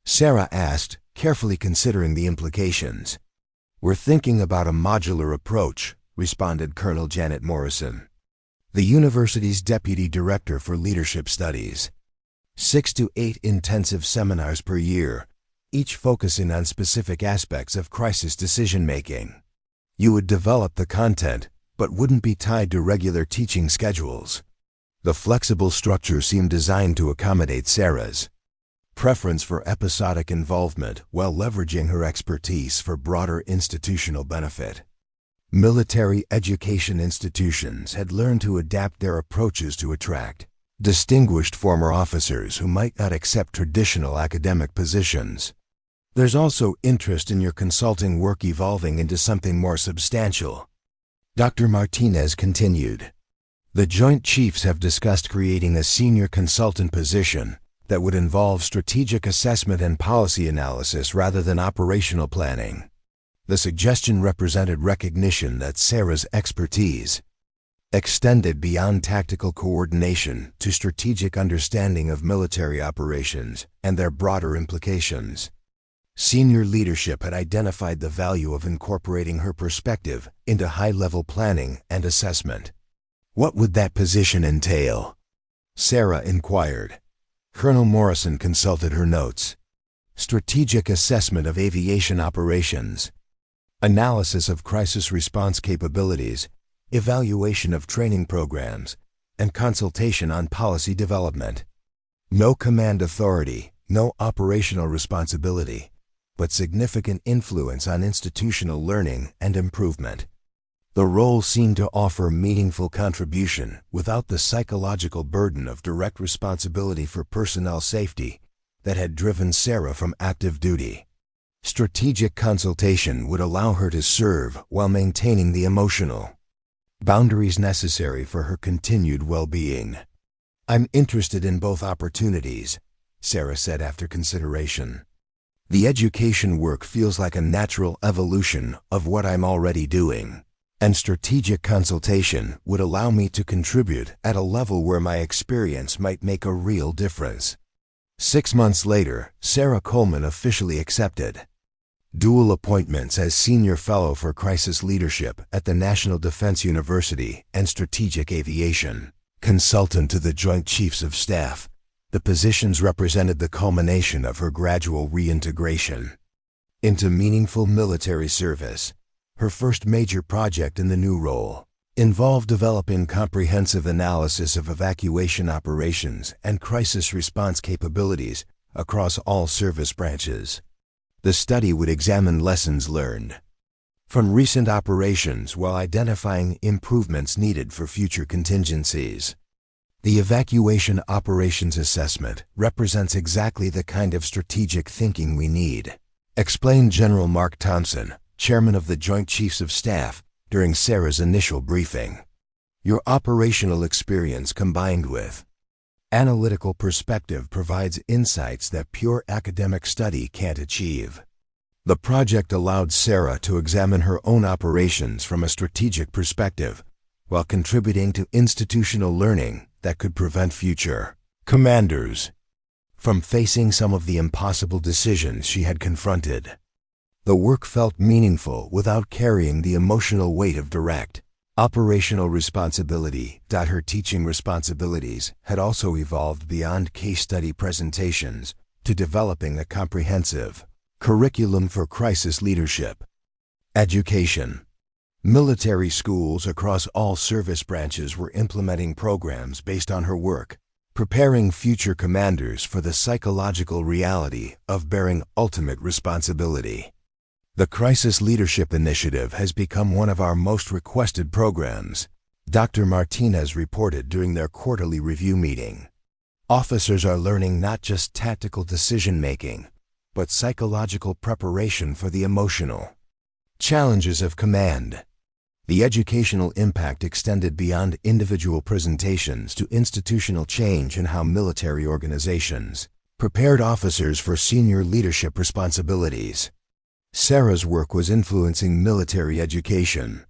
Sarah asked, carefully considering the implications. "We're thinking about a modular approach," responded Colonel Janet Morrison, the university's Deputy Director for Leadership Studies. 6 to 8 intensive seminars per year, each focusing on specific aspects of crisis decision-making. You would develop the content, but wouldn't be tied to regular teaching schedules. The flexible structure seemed designed to accommodate Sarah's preference for episodic involvement while leveraging her expertise for broader institutional benefit. Military education institutions had learned to adapt their approaches to attract distinguished former officers who might not accept traditional academic positions. There's also interest in your consulting work evolving into something more substantial, Dr. Martinez continued. The Joint Chiefs have discussed creating a senior consultant position that would involve strategic assessment and policy analysis rather than operational planning. The suggestion represented recognition that Sarah's expertise extended beyond tactical coordination to strategic understanding of military operations and their broader implications. Senior leadership had identified the value of incorporating her perspective into high-level planning and assessment. What would that position entail? Sarah inquired. Colonel Morrison consulted her notes. Strategic assessment of aviation operations, analysis of crisis response capabilities, evaluation of training programs, and consultation on policy development. No command authority, No operational responsibility, but significant influence on institutional learning and improvement. The role seemed to offer meaningful contribution without the psychological burden of direct responsibility for personnel safety that had driven Sarah from active duty. Strategic consultation would allow her to serve while maintaining the emotional boundaries necessary for her continued well-being. "I'm interested in both opportunities," Sarah said after consideration. "The education work feels like a natural evolution of what I'm already doing, and strategic consultation would allow me to contribute at a level where my experience might make a real difference." 6 months later, Sarah Coleman officially accepted dual appointments as Senior Fellow for Crisis Leadership at the National Defense University and Strategic Aviation Consultant to the Joint Chiefs of Staff. The positions represented the culmination of her gradual reintegration into meaningful military service. Her first major project in the new role involved developing comprehensive analysis of evacuation operations and crisis response capabilities across all service branches. The study would examine lessons learned from recent operations while identifying improvements needed for future contingencies. The Evacuation Operations Assessment represents exactly the kind of strategic thinking we need, explained General Mark Thompson, Chairman of the Joint Chiefs of Staff, during Sarah's initial briefing. "Your operational experience combined with analytical perspective provides insights that pure academic study can't achieve." The project allowed Sarah to examine her own operations from a strategic perspective, while contributing to institutional learning that could prevent future commanders from facing some of the impossible decisions she had confronted. The work felt meaningful without carrying the emotional weight of direct operational responsibility. Her teaching responsibilities had also evolved beyond case study presentations to developing a comprehensive curriculum for crisis leadership. Education. Military schools across all service branches were implementing programs based on her work, preparing future commanders for the psychological reality of bearing ultimate responsibility. The Crisis Leadership Initiative has become one of our most requested programs, Dr. Martinez reported during their quarterly review meeting. Officers are learning not just tactical decision-making, but psychological preparation for the emotional challenges of command. The educational impact extended beyond individual presentations to institutional change in how military organizations prepared officers for senior leadership responsibilities. Sarah's work was influencing military education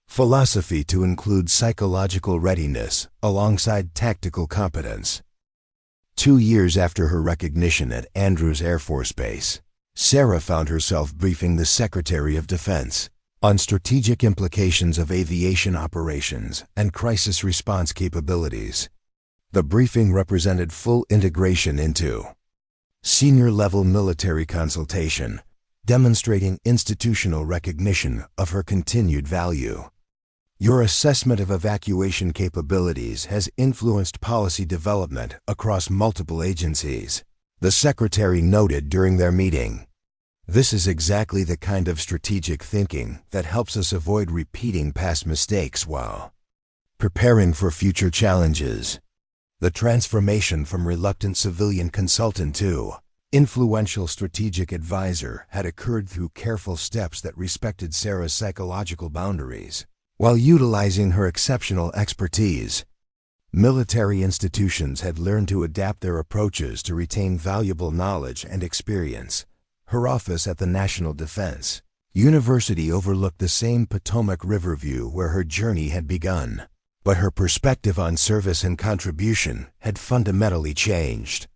philosophy to include psychological readiness alongside tactical competence. 2 years after her recognition at Andrews Air Force Base, Sarah found herself briefing the Secretary of Defense on strategic implications of aviation operations and crisis response capabilities. The briefing represented full integration into senior-level military consultation, demonstrating institutional recognition of her continued value. "Your assessment of evacuation capabilities has influenced policy development across multiple agencies," the Secretary noted during their meeting. "This is exactly the kind of strategic thinking that helps us avoid repeating past mistakes while preparing for future challenges." The transformation from reluctant civilian consultant to influential strategic advisor had occurred through careful steps that respected Sarah's psychological boundaries, while utilizing her exceptional expertise. Military institutions had learned to adapt their approaches to retain valuable knowledge and experience. Her office at the National Defense University overlooked the same Potomac River view where her journey had begun, but her perspective on service and contribution had fundamentally changed.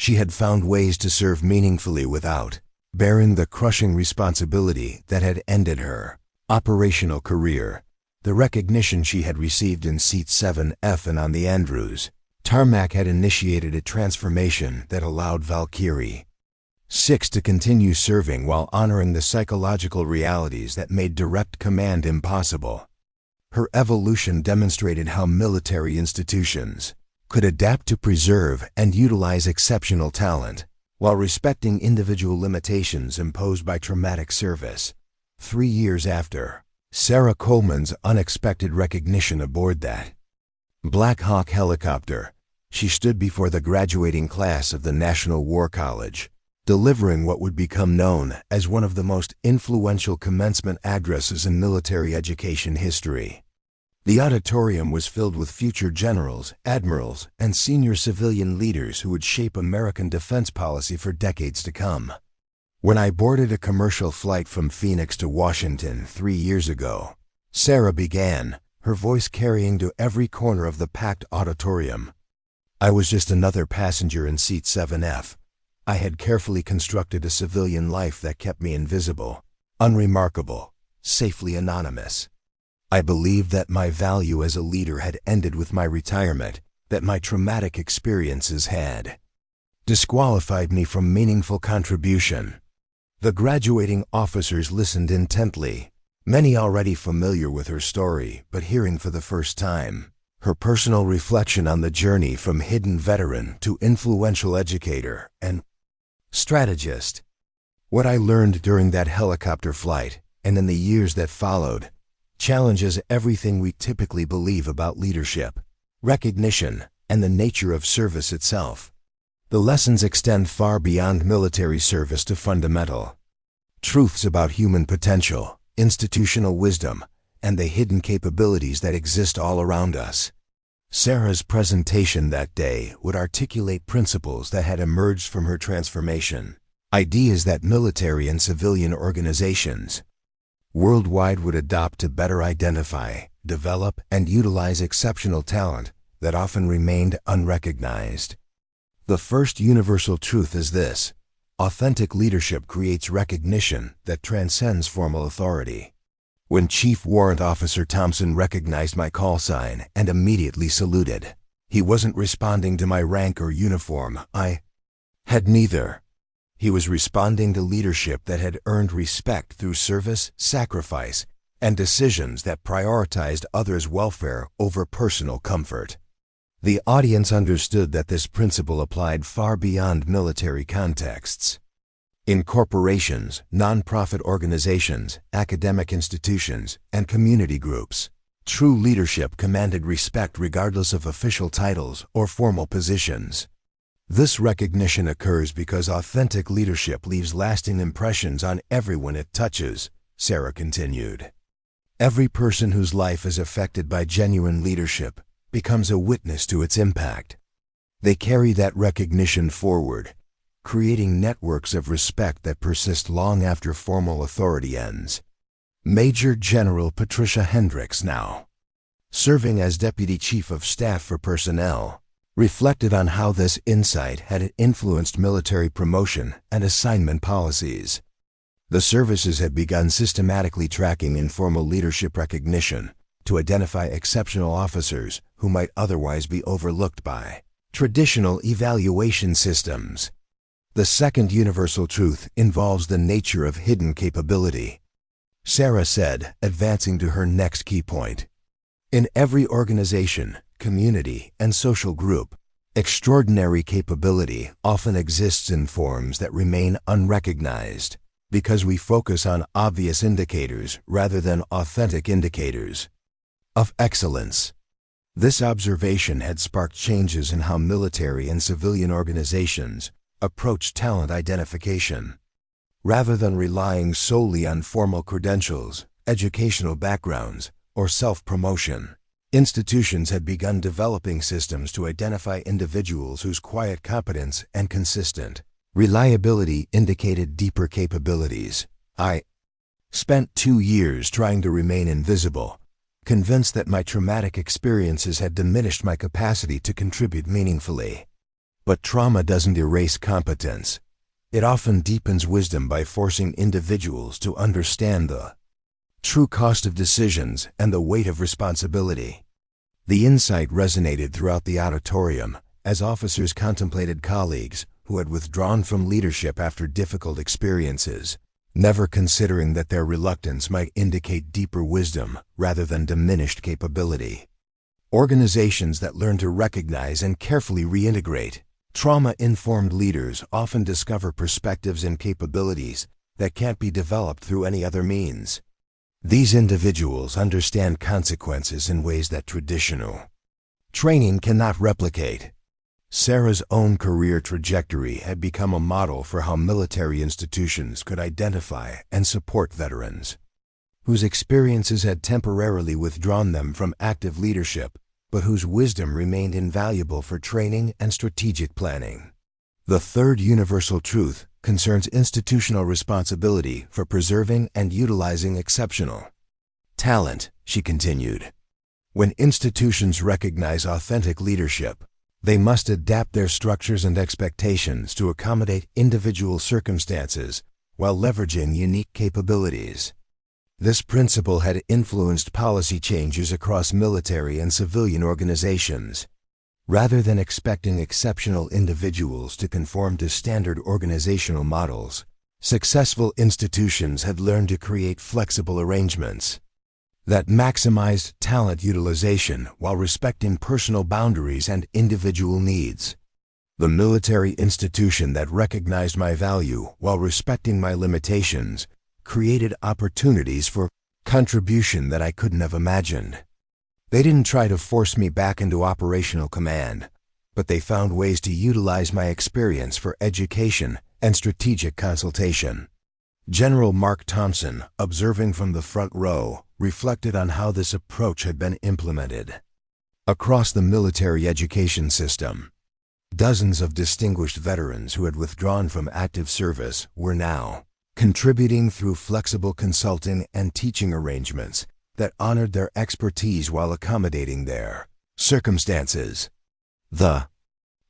She had found ways to serve meaningfully without bearing the crushing responsibility that had ended her operational career. The recognition she had received in Seat 7F and on the Andrews tarmac had initiated a transformation that allowed Valkyrie 6 to continue serving while honoring the psychological realities that made direct command impossible. Her evolution demonstrated how military institutions could adapt to preserve and utilize exceptional talent while respecting individual limitations imposed by traumatic service. 3 years after Sarah Coleman's unexpected recognition aboard that Black Hawk helicopter, she stood before the graduating class of the National War College, delivering what would become known as one of the most influential commencement addresses in military education history. The auditorium was filled with future generals, admirals, and senior civilian leaders who would shape American defense policy for decades to come. When I boarded a commercial flight from Phoenix to Washington 3 years ago, Sarah began, her voice carrying to every corner of the packed auditorium. I was just another passenger in seat 7F. I had carefully constructed a civilian life that kept me invisible, unremarkable, safely anonymous. I believed that my value as a leader had ended with my retirement, that my traumatic experiences had disqualified me from meaningful contribution. The graduating officers listened intently, many already familiar with her story, but hearing for the first time her personal reflection on the journey from hidden veteran to influential educator and strategist. What I learned during that helicopter flight, and in the years that followed, challenges everything we typically believe about leadership, recognition, and the nature of service itself. The lessons extend far beyond military service to fundamental truths about human potential, institutional wisdom, and the hidden capabilities that exist all around us. Sarah's presentation that day would articulate principles that had emerged from her transformation, ideas that military and civilian organizations worldwide would adopt to better identify, develop, and utilize exceptional talent that often remained unrecognized. The first universal truth is this: authentic leadership creates recognition that transcends formal authority. When Chief Warrant Officer Thompson recognized my call sign and immediately saluted, he wasn't responding to my rank or uniform. I had neither. He was responding to leadership that had earned respect through service, sacrifice, and decisions that prioritized others' welfare over personal comfort. The audience understood that this principle applied far beyond military contexts. In corporations, nonprofit organizations, academic institutions, and community groups, true leadership commanded respect regardless of official titles or formal positions. This recognition occurs because authentic leadership leaves lasting impressions on everyone it touches, Sarah continued. Every person whose life is affected by genuine leadership becomes a witness to its impact. They carry that recognition forward, creating networks of respect that persist long after formal authority ends. Major General Patricia Hendricks, now serving as Deputy Chief of Staff for Personnel, reflected on how this insight had influenced military promotion and assignment policies. The services had begun systematically tracking informal leadership recognition to identify exceptional officers who might otherwise be overlooked by traditional evaluation systems. The second universal truth involves the nature of hidden capability. Sarah said, advancing to her next key point. In every organization, community, and social group, extraordinary capability often exists in forms that remain unrecognized because we focus on obvious indicators rather than authentic indicators of excellence. This observation had sparked changes in how military and civilian organizations approach talent identification. Rather than relying solely on formal credentials, educational backgrounds, or self-promotion, institutions had begun developing systems to identify individuals whose quiet competence and consistent reliability indicated deeper capabilities. I spent 2 years trying to remain invisible, convinced that my traumatic experiences had diminished my capacity to contribute meaningfully. But trauma doesn't erase competence. It often deepens wisdom by forcing individuals to understand the true cost of decisions and the weight of responsibility. The insight resonated throughout the auditorium as officers contemplated colleagues who had withdrawn from leadership after difficult experiences, never considering that their reluctance might indicate deeper wisdom rather than diminished capability. Organizations that learn to recognize and carefully reintegrate Trauma-informed leaders often discover perspectives and capabilities that can't be developed through any other means. These individuals understand consequences in ways that traditional training cannot replicate. Sarah's own career trajectory had become a model for how military institutions could identify and support veterans whose experiences had temporarily withdrawn them from active leadership, but whose wisdom remained invaluable for training and strategic planning. The third universal truth concerns institutional responsibility for preserving and utilizing exceptional talent, she continued. When institutions recognize authentic leadership, they must adapt their structures and expectations to accommodate individual circumstances while leveraging unique capabilities. This principle had influenced policy changes across military and civilian organizations. Rather than expecting exceptional individuals to conform to standard organizational models, successful institutions had learned to create flexible arrangements that maximized talent utilization while respecting personal boundaries and individual needs. The military institution that recognized my value while respecting my limitations created opportunities for contribution that I couldn't have imagined. They didn't try to force me back into operational command, but they found ways to utilize my experience for education and strategic consultation. General Mark Thompson, observing from the front row, reflected on how this approach had been implemented across the military education system. Dozens of distinguished veterans who had withdrawn from active service were now contributing through flexible consulting and teaching arrangements that honored their expertise while accommodating their circumstances. The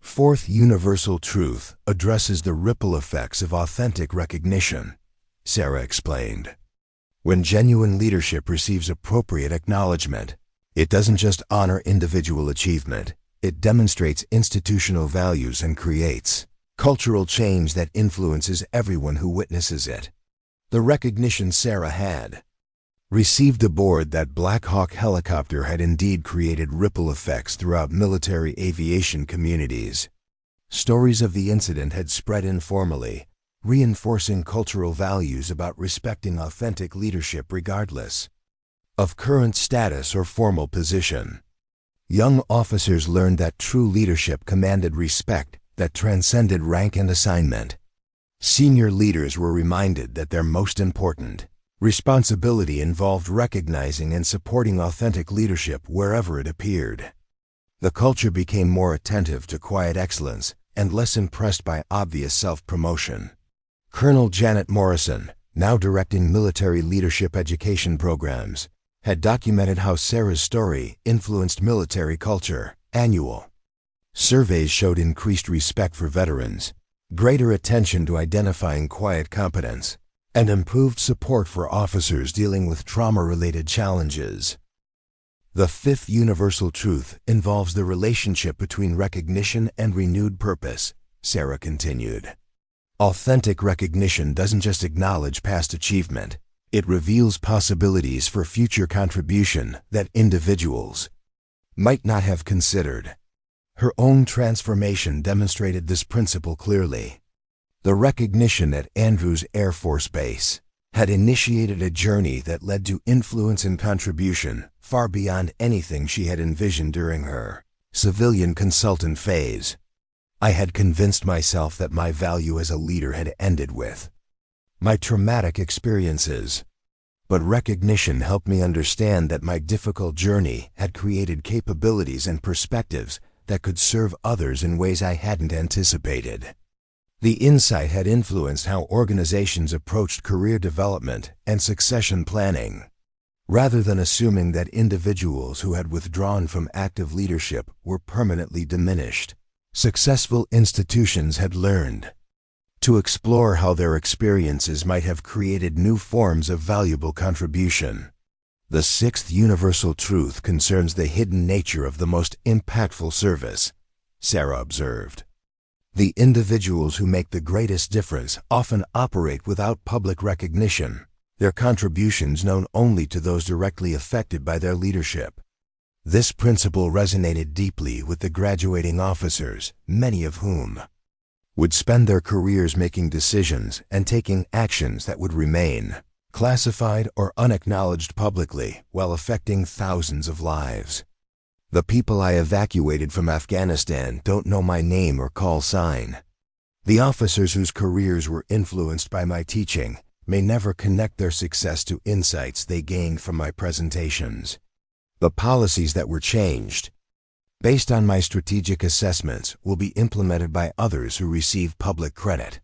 fourth universal truth addresses the ripple effects of authentic recognition, Sarah explained. When genuine leadership receives appropriate acknowledgement, it doesn't just honor individual achievement, it demonstrates institutional values and creates cultural change that influences everyone who witnesses it. The recognition Sarah had received aboard that Black Hawk helicopter had indeed created ripple effects throughout military aviation communities. Stories of the incident had spread informally, reinforcing cultural values about respecting authentic leadership regardless of current status or formal position. Young officers learned that true leadership commanded respect that transcended rank and assignment. Senior leaders were reminded that their most important responsibility involved recognizing and supporting authentic leadership wherever it appeared. The culture became more attentive to quiet excellence and less impressed by obvious self-promotion. Colonel Janet Morrison, now directing military leadership education programs, had documented how Sarah's story influenced military culture. Annual surveys showed increased respect for veterans, greater attention to identifying quiet competence, and improved support for officers dealing with trauma-related challenges. The fifth universal truth involves the relationship between recognition and renewed purpose, Sarah continued. Authentic recognition doesn't just acknowledge past achievement, it reveals possibilities for future contribution that individuals might not have considered. Her own transformation demonstrated this principle clearly. The recognition at Andrews Air Force Base had initiated a journey that led to influence and contribution far beyond anything she had envisioned during her civilian consultant phase. I had convinced myself that my value as a leader had ended with my traumatic experiences. But recognition helped me understand that my difficult journey had created capabilities and perspectives that could serve others in ways I hadn't anticipated. The insight had influenced how organizations approached career development and succession planning. Rather than assuming that individuals who had withdrawn from active leadership were permanently diminished, successful institutions had learned to explore how their experiences might have created new forms of valuable contribution. The sixth universal truth concerns the hidden nature of the most impactful service, Sarah observed. The individuals who make the greatest difference often operate without public recognition, their contributions known only to those directly affected by their leadership. This principle resonated deeply with the graduating officers, many of whom would spend their careers making decisions and taking actions that would remain classified or unacknowledged publicly while affecting thousands of lives. The people I evacuated from Afghanistan don't know my name or call sign. The officers whose careers were influenced by my teaching may never connect their success to insights they gained from my presentations. The policies that were changed, based on my strategic assessments, will be implemented by others who receive public credit.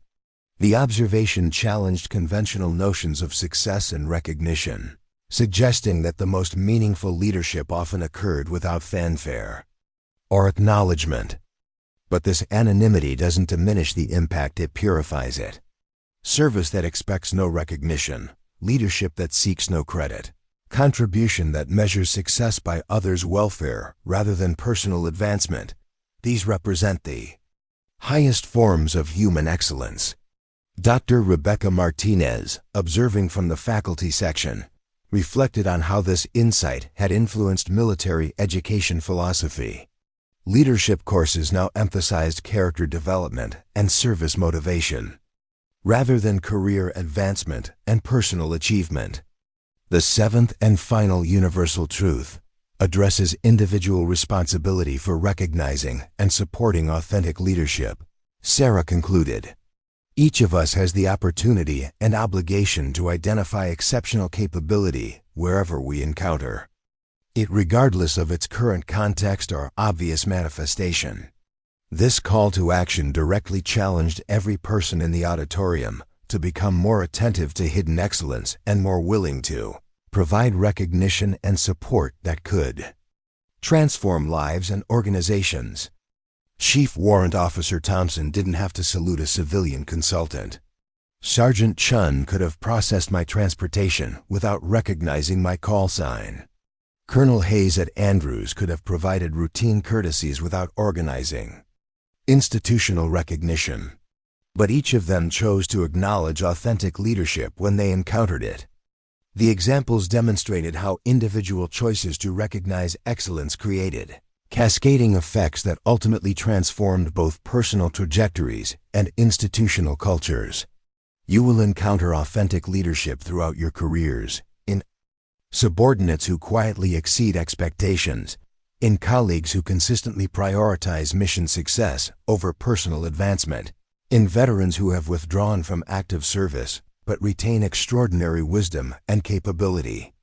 The observation challenged conventional notions of success and recognition, suggesting that the most meaningful leadership often occurred without fanfare or acknowledgement. But this anonymity doesn't diminish the impact, it purifies it. Service that expects no recognition, leadership that seeks no credit, contribution that measures success by others' welfare rather than personal advancement. These represent the highest forms of human excellence. Dr. Rebecca Martinez, observing from the faculty section, reflected on how this insight had influenced military education philosophy. Leadership courses now emphasized character development and service motivation, rather than career advancement and personal achievement. The seventh and final universal truth addresses individual responsibility for recognizing and supporting authentic leadership. Sarah concluded, "Each of us has the opportunity and obligation to identify exceptional capability wherever we encounter it, regardless of its current context or obvious manifestation." This call to action directly challenged every person in the auditorium to become more attentive to hidden excellence and more willing to provide recognition and support that could transform lives and organizations. Chief Warrant Officer Thompson didn't have to salute a civilian consultant. Sergeant Chun could have processed my transportation without recognizing my call sign. Colonel Hayes at Andrews could have provided routine courtesies without organizing institutional recognition. But each of them chose to acknowledge authentic leadership when they encountered it. The examples demonstrated how individual choices to recognize excellence created cascading effects that ultimately transformed both personal trajectories and institutional cultures. You will encounter authentic leadership throughout your careers, in subordinates who quietly exceed expectations, in colleagues who consistently prioritize mission success over personal advancement, in veterans who have withdrawn from active service but retain extraordinary wisdom and capability.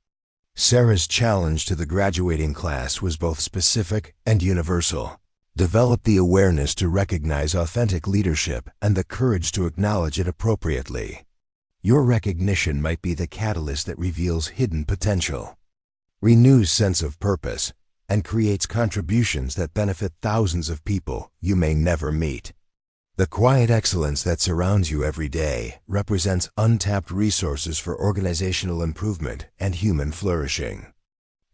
Sarah's challenge to the graduating class was both specific and universal. Develop the awareness to recognize authentic leadership and the courage to acknowledge it appropriately. Your recognition might be the catalyst that reveals hidden potential, renews sense of purpose, and creates contributions that benefit thousands of people you may never meet. The quiet excellence that surrounds you every day represents untapped resources for organizational improvement and human flourishing.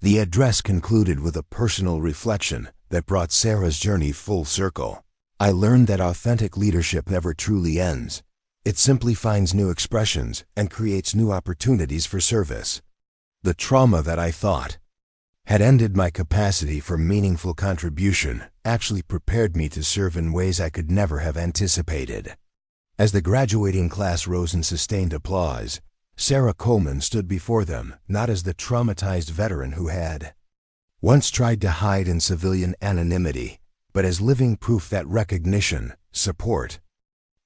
The address concluded with a personal reflection that brought Sarah's journey full circle. I learned that authentic leadership never truly ends. It simply finds new expressions and creates new opportunities for service. The trauma that I thought had ended my capacity for meaningful contribution actually prepared me to serve in ways I could never have anticipated. As the graduating class rose in sustained applause, Sarah Coleman stood before them not as the traumatized veteran who had once tried to hide in civilian anonymity, but as living proof that recognition, support,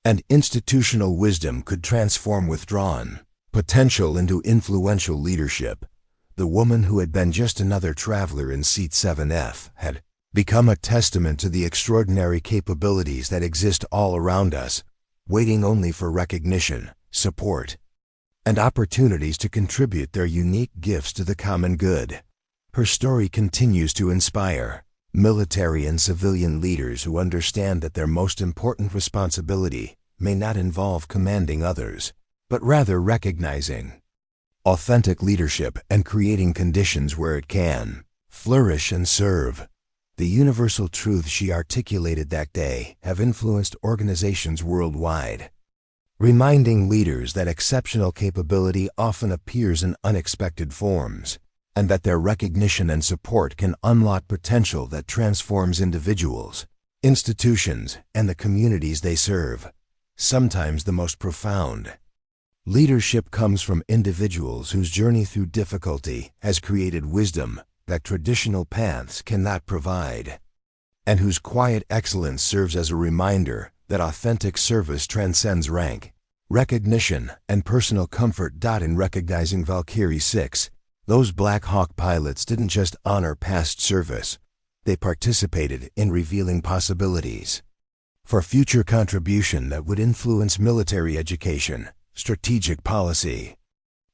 and institutional wisdom could transform withdrawn potential into influential leadership. The woman who had been just another traveler in Seat 7F had become a testament to the extraordinary capabilities that exist all around us, waiting only for recognition, support, and opportunities to contribute their unique gifts to the common good. Her story continues to inspire military and civilian leaders who understand that their most important responsibility may not involve commanding others, but rather recognizing authentic leadership and creating conditions where it can flourish and serve. The universal truths she articulated that day have influenced organizations worldwide, reminding leaders that exceptional capability often appears in unexpected forms. and that their recognition and support can unlock potential that transforms individuals, institutions, and the communities they serve. Sometimes the most profound. Leadership comes from individuals whose journey through difficulty has created wisdom that traditional paths cannot provide, and whose quiet excellence serves as a reminder that authentic service transcends rank, recognition, and personal comfort. In recognizing Valkyrie 6, those Black Hawk pilots didn't just honor past service, they participated in revealing possibilities for future contribution that would influence military education, strategic policy,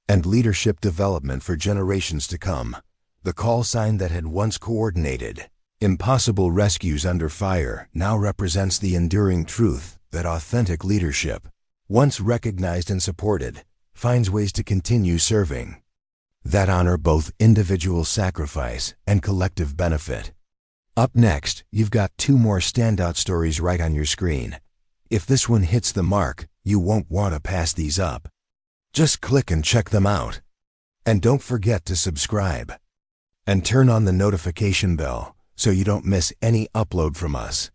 and leadership development for generations to come. The call sign that had once coordinated impossible rescues under fire now represents the enduring truth that authentic leadership, once recognized and supported, finds ways to continue serving that honor both individual sacrifice and collective benefit. Up next, you've got 2 more standout stories right on your screen. If this one hits the mark, you won't want to pass these up. Just click and check them out. And don't forget to subscribe and turn on the notification bell so you don't miss any upload from us.